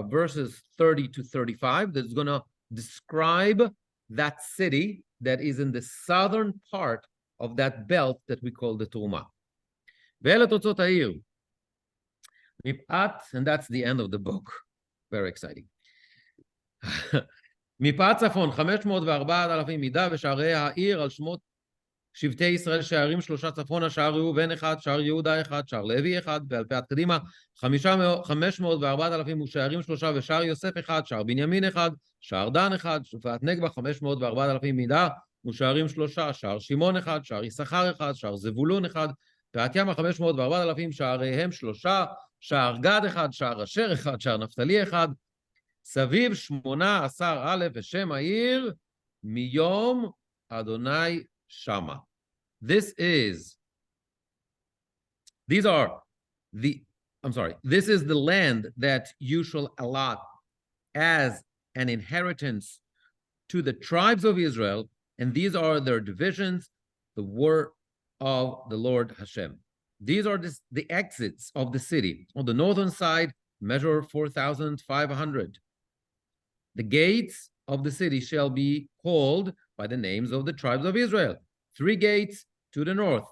verses 30 to 35 that's going to describe that city that is in the southern part of that belt that we call the Truma. And that's the end of the book. Very exciting. מפאת צפון 504,000 מידה ושערי העיר על שמות שבטי ישראל שערים 3 צפונה, שער ראובן 1, שער יהודה 1, שער לוי 1, ועל פאת קדימה 504,000 ושערים 3 ושער יוסף 1, שער בנימין 1, שער דן 1, שפעת נגבה 504,000 מידה ושערים 3, שער שמעון 1, שער יששכר 1, שער זבולון 1, פאת ימה 504,000 שעריהם 3, שער גד 1, שער אשר 1, שער נפתלי 1, סביב 18,000 ושם העיר מיום אדוני שמה. This is the land that you shall allot as an inheritance to the tribes of Israel, and these are their divisions, the word of the Lord Hashem. These are the exits of the city. On the northern side, measure 4,500. The gates of the city shall be called by the names of the tribes of Israel. 3 gates to the north.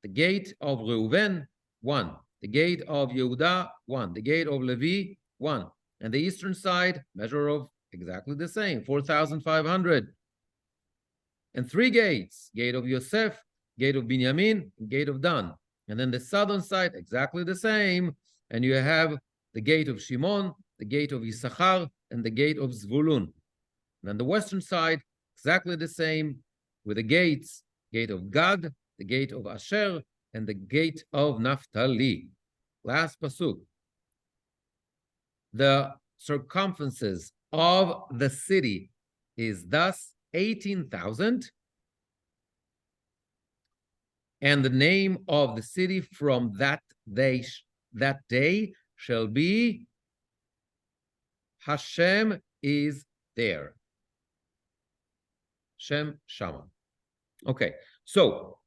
The gate of Reuven, 1. The gate of Yehuda, 1. The gate of Levi, 1. And the eastern side, measure of exactly the same, 4,500. And 3 gates, gate of Yosef, gate of Binyamin, gate of Dan. And then the southern side, exactly the same. And you have the gate of Shimon, the gate of Issachar, and the gate of Zvulun. And then the western side, exactly the same, with the gates, gate of Gad, the gate of Asher, and the gate of Naphtali. Last pasuk. The circumferences of the city is thus 18,000, and the name of the city from that day shall be Hashem is there. Shem Shama. Okay, so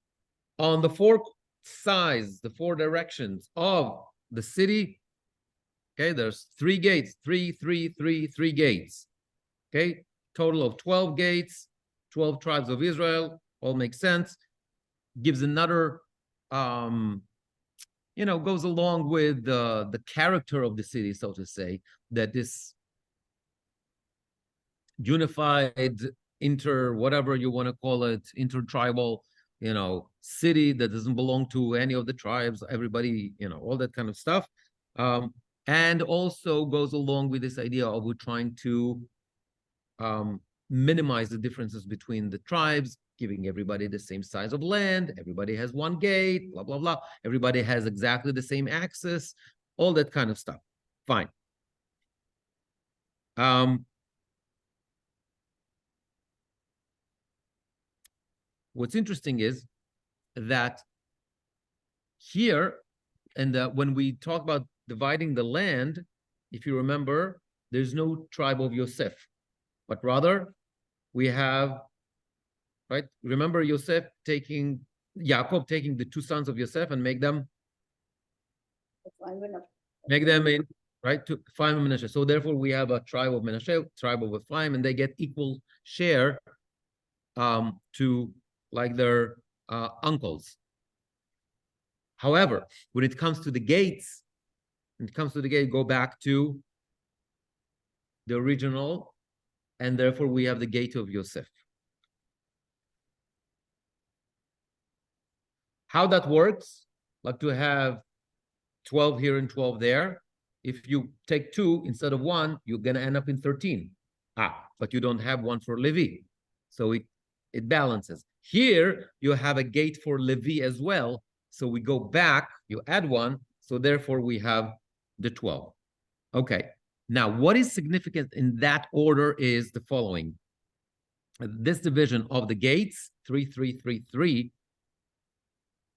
on the 4 sides, the 4 directions of the city, okay, there's 3 gates, 3 gates. Okay, total of 12 gates, 12 tribes of Israel, all makes sense. Gives another, goes along with the character of the city, so to say, that this unified whatever you want to call it, intertribal, city that doesn't belong to any of the tribes, everybody, all that kind of stuff. And also goes along with this idea of we're trying to minimize the differences between the tribes, giving everybody the same size of land, everybody has one gate, blah, blah, blah. Everybody has exactly the same access, all that kind of stuff. Fine. What's interesting is that here, and when we talk about dividing the land, if you remember, there's no tribe of Yosef, but rather we have, right? Remember Yosef Yaakov taking the two sons of Yosef and make them in, right, to Ephraim and Menashe. So therefore we have a tribe of Menashe, tribe of Ephraim, and they get equal share to like their uncles. However, when it comes to the gates, go back to the original, and therefore we have the gate of Yosef. How that works, like to have 12 here and 12 there. If you take 2 instead of 1, you're going to end up in 13. But you don't have one for Levi. So it balances. Here, you have a gate for Levi as well. So we go back, you add 1. So therefore, we have the 12. Okay. Now, what is significant in that order is the following. This division of the gates, 3, 3, 3, 3,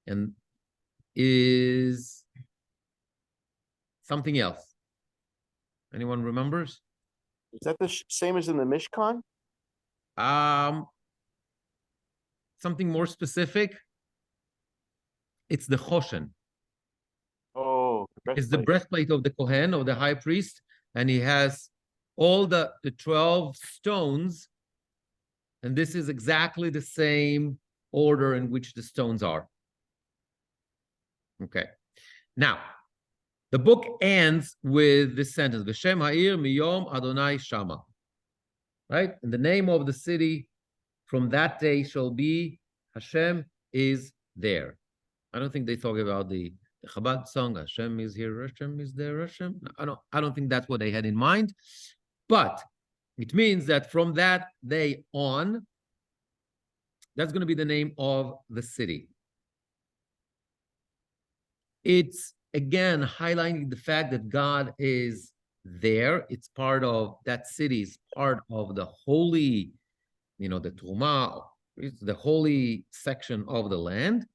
and is something else. Anyone remembers? Is that the same as in the Mishkan? Something more specific. It's the Choshen. Oh, it's the breastplate of the Kohen, of the high priest, and he has all the 12 stones, and this is exactly the same order in which the stones are. Okay. Now, the book ends with this sentence, V'shem ha'ir miyom Adonai shama. Right? And the name of the city from that day shall be Hashem is there. I don't think they talk about the Chabad song, Hashem is here, Hashem is there, Hashem. I don't think that's what they had in mind. But it means that from that day on, that's going to be the name of the city. It's, again, highlighting the fact that God is there. It's part of, that city is part of the holy, the Truma, it's the holy section of the land.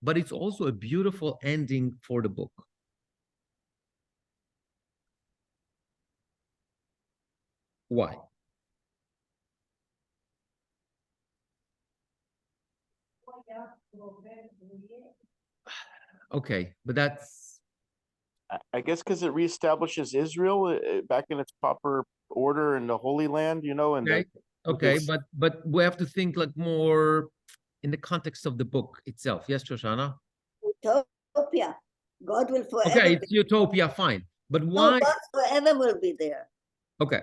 But it's also a beautiful ending for the book. Why? Okay, but that's... I guess because it reestablishes Israel back in its proper order in the Holy Land, and okay, but we have to think like more in the context of the book itself. Yes, Shoshana? Utopia. God will forever. Okay, it's utopia, fine. But why? No, God forever will be there. Okay.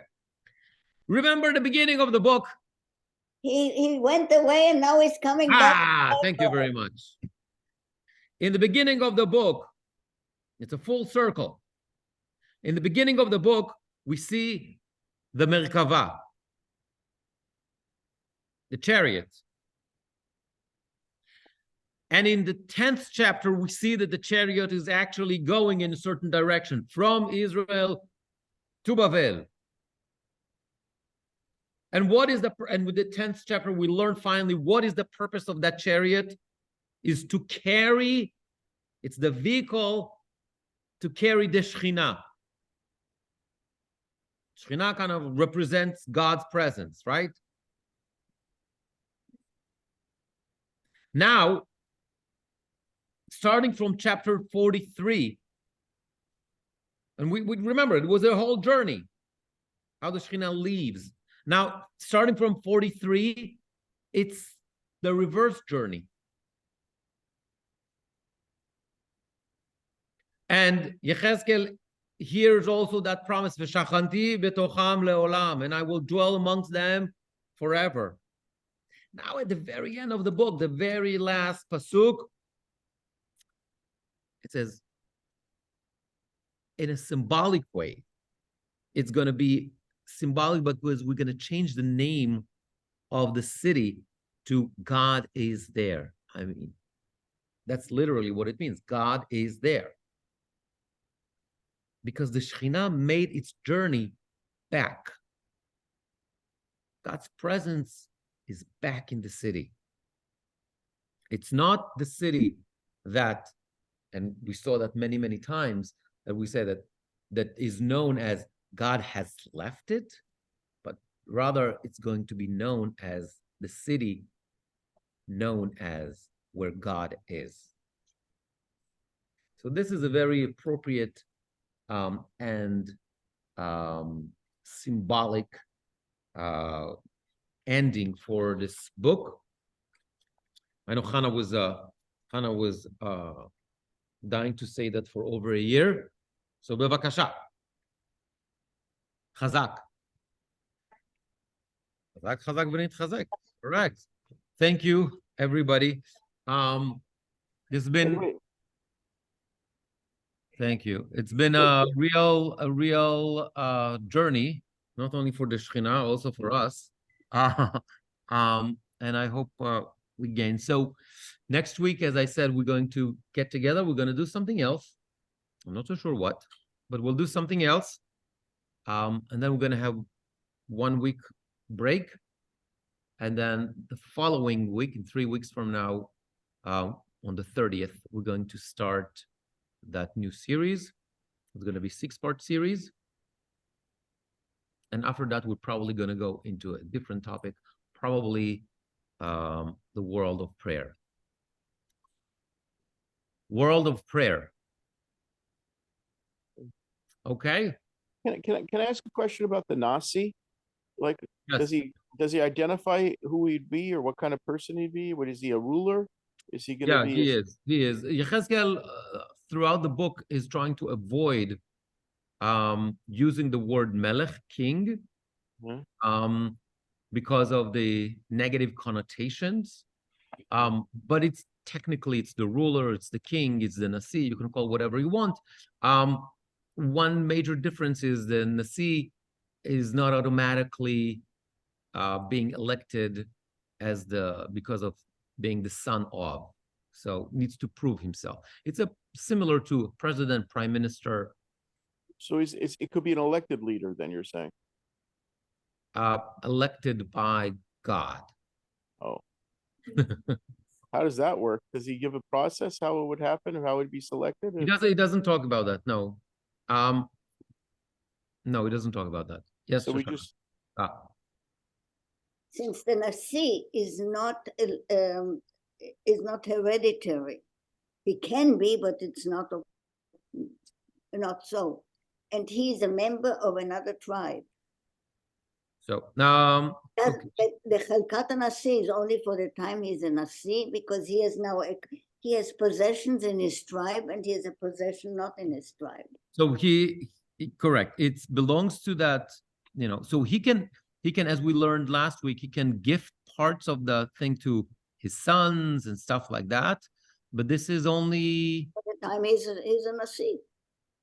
Remember the beginning of the book? He went away and now he's coming back. Thank you very much. In the beginning of the book, it's a full circle. In the beginning of the book, we see the Merkava, the chariot. And in the 10th chapter, we see that the chariot is actually going in a certain direction from Israel to Babel. And with the 10th chapter, we learn finally what is the purpose of that chariot is to carry, it's the vehicle to carry the Shekhinah. Shekhinah kind of represents God's presence, right? Now, starting from chapter 43, and we remember it was a whole journey, how the Shekhinah leaves. Now, starting from 43, it's the reverse journey. And Yechezkel hears also that promise, V'shachanti betocham leolam, and I will dwell amongst them forever. Now at the very end of the book, the very last pasuk, it says, in a symbolic way, it's going to be symbolic, but we're going to change the name of the city to God is there. I mean, that's literally what it means. God is there. Because the Shekhinah made its journey back. God's presence is back in the city. It's not the city that, and we saw that many, many times, that we say that is known as God has left it, but rather it's going to be known as the city known as where God is. So this is a very appropriate and symbolic ending for this book. I know Hannah was dying to say that for over a year. So bevakasha. Chazak. Chazak, chazak, v'nit chazak. Correct. Thank you, everybody. It's been. Thank you. It's been a real journey, not only for the Shekhinah, also for us. And I hope we gain. So next week, as I said, we're going to get together. We're going to do something else. I'm not so sure what, but we'll do something else. And then we're going to have 1 week break. And then the following week, in 3 weeks from now, on the 30th, we're going to start that new series. It's going to be a 6-part series. And after that, we're probably going to go into a different topic, probably the world of prayer. World of prayer. Okay. Can I ask a question about the Nasi? Like, Yes. does he identify who he'd be or what kind of person he'd be? What is he, a ruler? Is he going to be? He is. Yechezkel, throughout the book, is trying to avoid using the word melech, king, because of the negative connotations. But it's technically, it's the ruler, it's the king, it's the Nasi. You can call it whatever you want. One major difference is the Nasi is not automatically being elected as because of being the son of, so needs to prove himself. It's similar to a president, prime minister. So it could be an elected leader, then you're saying? Elected by God. Oh. How does that work? Does he give a process how it would happen or how it would be selected? He doesn't talk about that. No. No, he doesn't talk about that. Yes. So we just. Since the Nasi is not hereditary, he can be, but it's not so. And he's a member of another tribe. So the Chalkat Nasi is only for the time he's a Nasi, because he has possessions in his tribe, and he has a possession not in his tribe. So correct. It belongs to that, so he can, as we learned last week, he can gift parts of the thing to his sons and stuff like that. But this is only for the time he's a Nasi.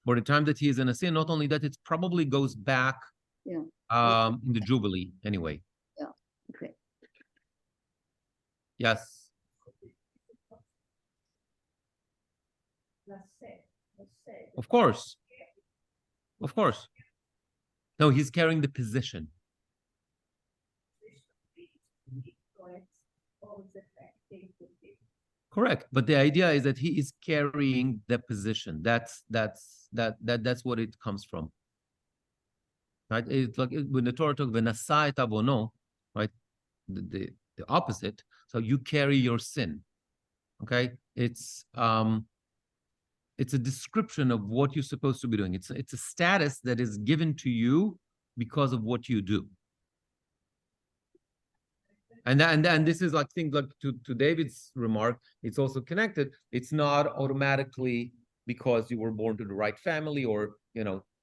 For the time that he is in a sin. Not only that, it probably goes back in the Jubilee anyway. Yeah. Okay. Yes. Of course. Of course. No, he's carrying the position. Correct, but the idea is that he is carrying the position. That's what it comes from. Right? It's like when the Torah talks v'nasai et avono, right? The opposite. So you carry your sin. Okay, it's a description of what you're supposed to be doing. It's a status that is given to you because of what you do. And this is like things like to David's remark, it's also connected. It's not automatically because you were born to the right family, or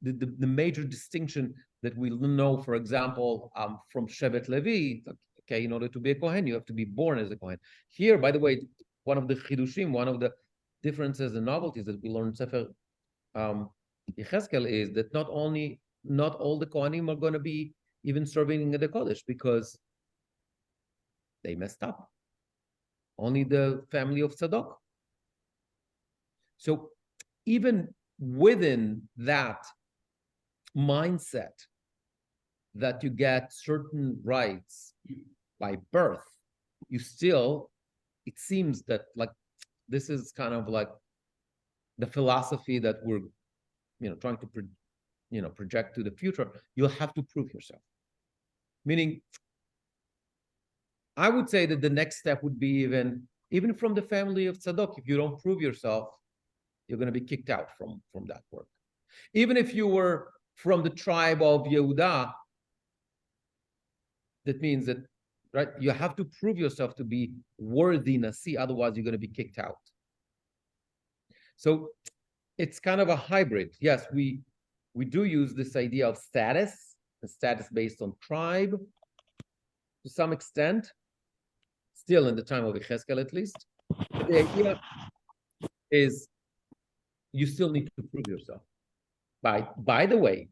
the major distinction that we know, for example, from Shevet Levi, okay, in order to be a Kohen, you have to be born as a Kohen. Here, by the way, one of the chidushim, one of the differences and novelties that we learn in Sefer Yechezkel is that not all the Kohanim are going to be even serving in the Kodesh because they messed up. Only the family of Tzadok. So even within that mindset that you get certain rights by birth, you still, it seems that like this is kind of like the philosophy that we're trying to project to the future. You'll have to prove yourself. Meaning, I would say that the next step would be even from the family of Tzadok, if you don't prove yourself, you're going to be kicked out from that work. Even if you were from the tribe of Yehuda, that means that, right, you have to prove yourself to be worthy Nasi, otherwise you're going to be kicked out. So it's kind of a hybrid. Yes, we do use this idea of status, the status based on tribe, to some extent, still in the time of Yechezkel at least. But the idea is you still need to prove yourself. By the way,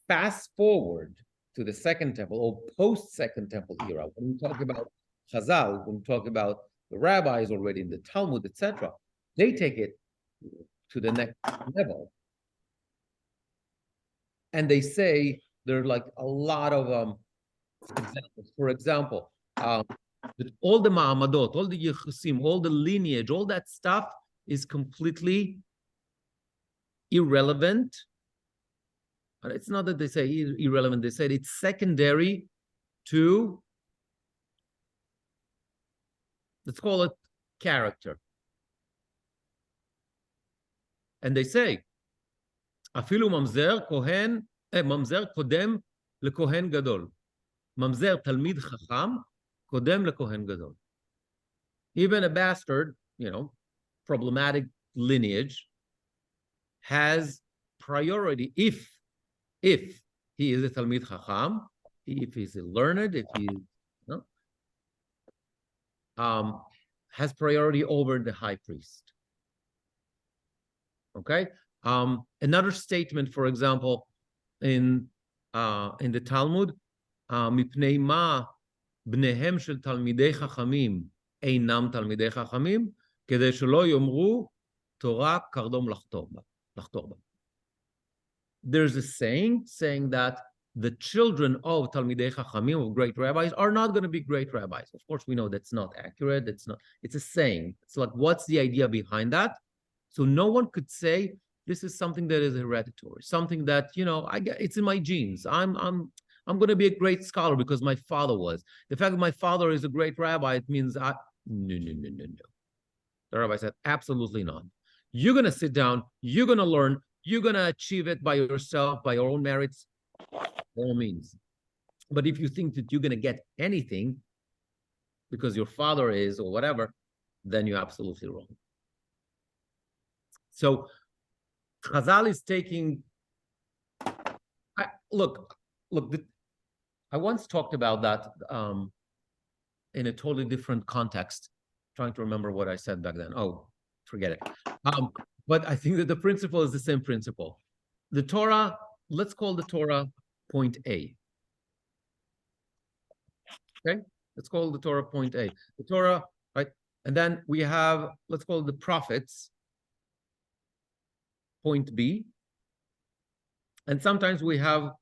fast forward to the Second Temple or post-Second Temple era, when we talk about Chazal, when we talk about the rabbis already in the Talmud, etc., they take it to the next level. And they say there are like a lot of examples. For example, all the ma'amadot, all the yechusim, all the lineage, all that stuff is completely irrelevant. And it's not that they say irrelevant, they said it's secondary to, let's call it character. And they say, afilu mamzer kohen, mamzer kodem lekohen gadol. Mamzer talmid chacham kodem lekohen gadol. Even a bastard, problematic lineage has priority if he is a talmid chacham, if he's learned, if he has priority over the high priest. Okay. Another statement, for example, in the Talmud, mipnei ma bnehem shel talmidei chachamim einam talmidei chachamim kedei shelo yomru Torah kardom lachtor ba. There's a saying that the children of Talmidei Chachamim, of great rabbis, are not going to be great rabbis. Of course, we know that's not accurate. It's a saying. It's like, what's the idea behind that? So no one could say this is something that is hereditary, something that, it's in my genes. I'm going to be a great scholar because my father was. The fact that my father is a great rabbi, it means no. The rabbi said, absolutely not. You're going to sit down, you're going to learn, you're going to achieve it by yourself, by your own merits, by all means. But if you think that you're going to get anything because your father is or whatever, then you're absolutely wrong. So Chazal is taking, look, I once talked about that in a totally different context, trying to remember what I said back then. Oh, forget it. But I think that the principle is the same principle. The Torah, let's call the Torah point A. Okay? Let's call the Torah point A. The Torah, right? And then we have, let's call the prophets point B. And sometimes we have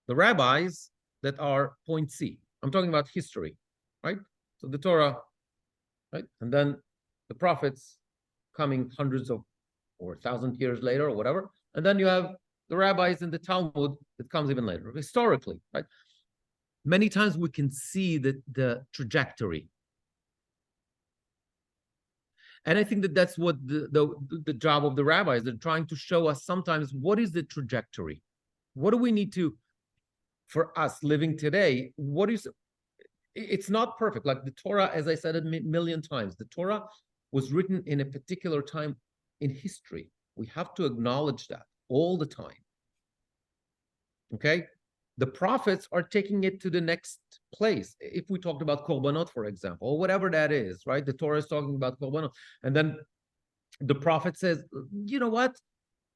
the rabbis that are point C. I'm talking about history, right? So the Torah, right? And then the prophets coming hundreds of or 1,000 years later or whatever. And then you have the rabbis in the Talmud that comes even later, historically, right? Many times we can see the trajectory. And I think that that's what the job of the rabbis, they're trying to show us sometimes what is the trajectory? What do we need to, for us living today, it's not perfect. Like the Torah, as I said a million times, the Torah was written in a particular time in history. We have to acknowledge that all the time. Okay? the prophets are taking it to the next place. If we talked about korbanot, for example, or whatever that is, right? The Torah is talking about korbanot. And then the prophet says, you know what?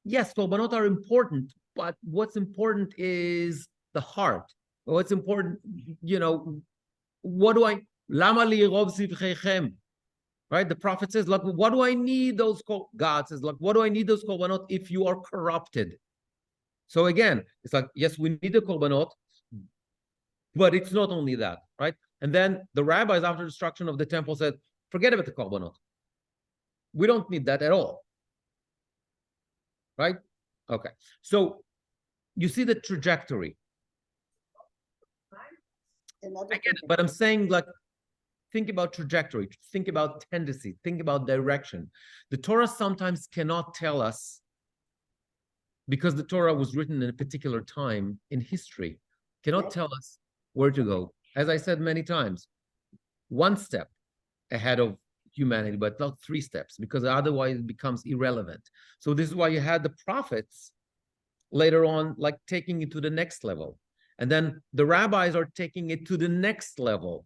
Yes, korbanot are important, but what's important is the heart. What's important, what do I, lama li rov zivchechem? Right? The prophet says, look, what do I need those, God says, look, what do I need those korbanot if you are corrupted? So again, it's like, yes, we need the korbanot, but it's not only that, right? And then the rabbis, after destruction of the temple, said, forget about the korbanot. We don't need that at all. Right? Okay. So you see the trajectory. I get it, but I'm saying, like, think about trajectory, think about tendency, think about direction. The Torah sometimes cannot tell us, because the Torah was written in a particular time in history, cannot tell us where to go. As I said many times, one step ahead of humanity, but not 3 steps, because otherwise it becomes irrelevant. So this is why you had the prophets later on, like, taking it to the next level. And then the rabbis are taking it to the next level.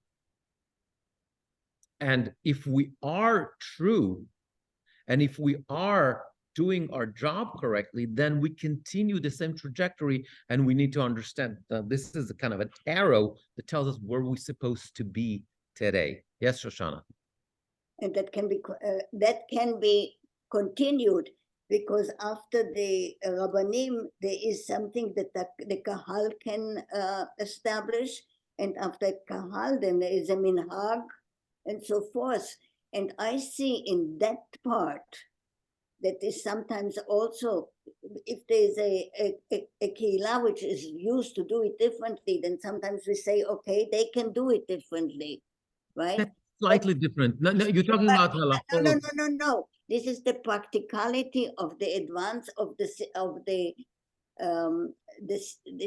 And if we are true, and if we are doing our job correctly, then we continue the same trajectory, and we need to understand that this is a kind of an arrow that tells us where we're supposed to be today. Yes, Shoshana? And that can be continued, because after the Rabbanim, there is something that the Kahal can establish, and after Kahal, then there is a Minhag, and so forth. And I see in that part that is sometimes also, if there's a Kehillah which is used to do it differently, then sometimes we say, okay, they can do it differently, right? That's slightly different. No, you're talking about halachot. No. This is the practicality of the advance of the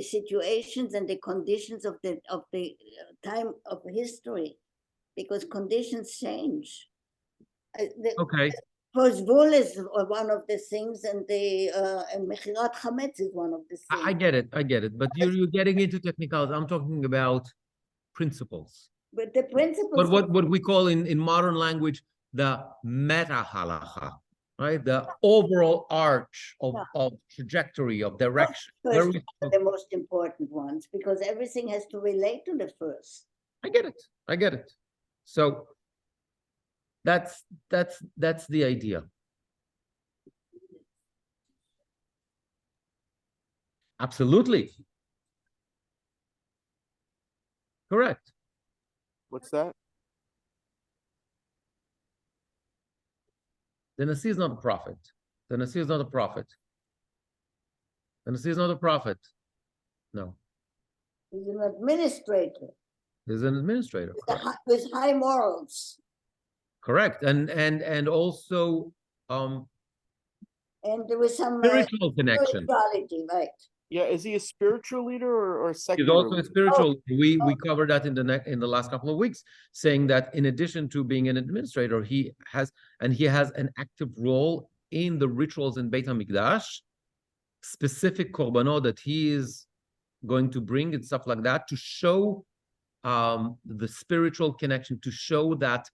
situations and the conditions of the time of history, because conditions change. Okay. Posvul is one of the things, and Mechirat Chametz is one of the things. I get it. But you're getting into technicalities. I'm talking about principles. But the principles. But what we call in modern language the meta halacha, right? The overall arch of trajectory, of direction. First are the most important ones, because everything has to relate to the first. I get it. So that's the idea. Absolutely. Correct. What's that? The Nasi is not a prophet. The Nasi is not a prophet. The Nasi is not a prophet. No. He's an administrator. He's an administrator. With high morals. Correct. And also and there was some spiritual connection. Right. Yeah, is he a spiritual leader or secular? He's also a spiritual. We covered that in the last couple of weeks, saying that in addition to being an administrator, he has an active role in the rituals in Beit HaMikdash, specific korbanot that he is going to bring and stuff like that, to show the spiritual connection, to show that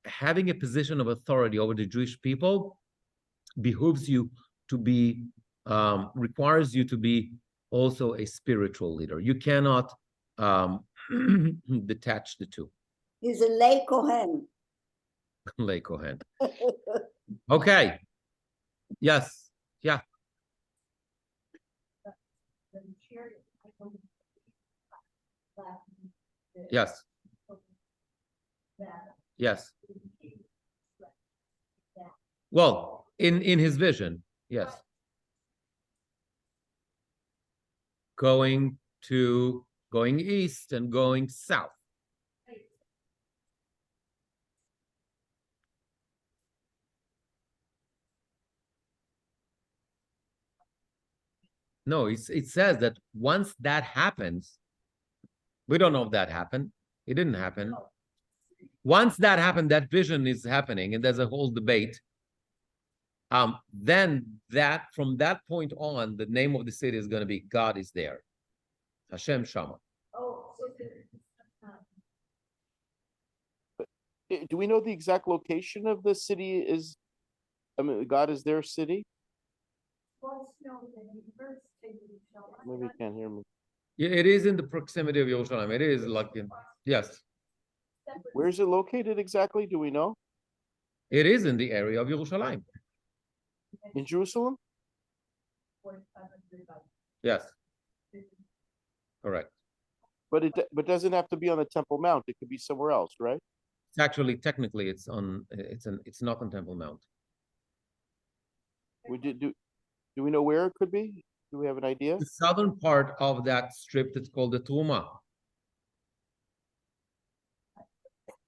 having a position of authority over the Jewish people behooves you to be, requires you to be also a spiritual leader. You cannot detach the two. He's a lay Kohen. Lay Kohen. Okay. Yes. Yeah. Yes. Yes. Well, in his vision, yes. Going east and going south. No, it says that once that happens, we don't know if that happened. It didn't happen. Once that happened, that vision is happening, and there's a whole debate. Then from that point on, the name of the city is going to be God is there. Hashem Shama. Do we know the exact location of the city is, I mean, God is their city? Maybe you can't hear me. Yeah, it is in the proximity of Yerushalayim. It is like in, yes, Where is it located exactly? Do we know? it is in the area of Yerushalayim. In Jerusalem? Yes. Correct. But it doesn't have to be on the Temple Mount. It could be somewhere else, right? It's actually technically it's not on Temple Mount. Do we know where it could be? Do we have an idea? The southern part of that strip that's called the Truma.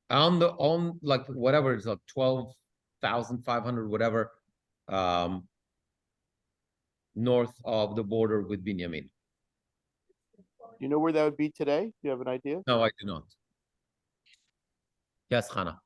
On like whatever it's like 12,500 whatever north of the border with Binyamin. You know where that would be today? Do you have an idea? No, I do not. Yes, Hannah.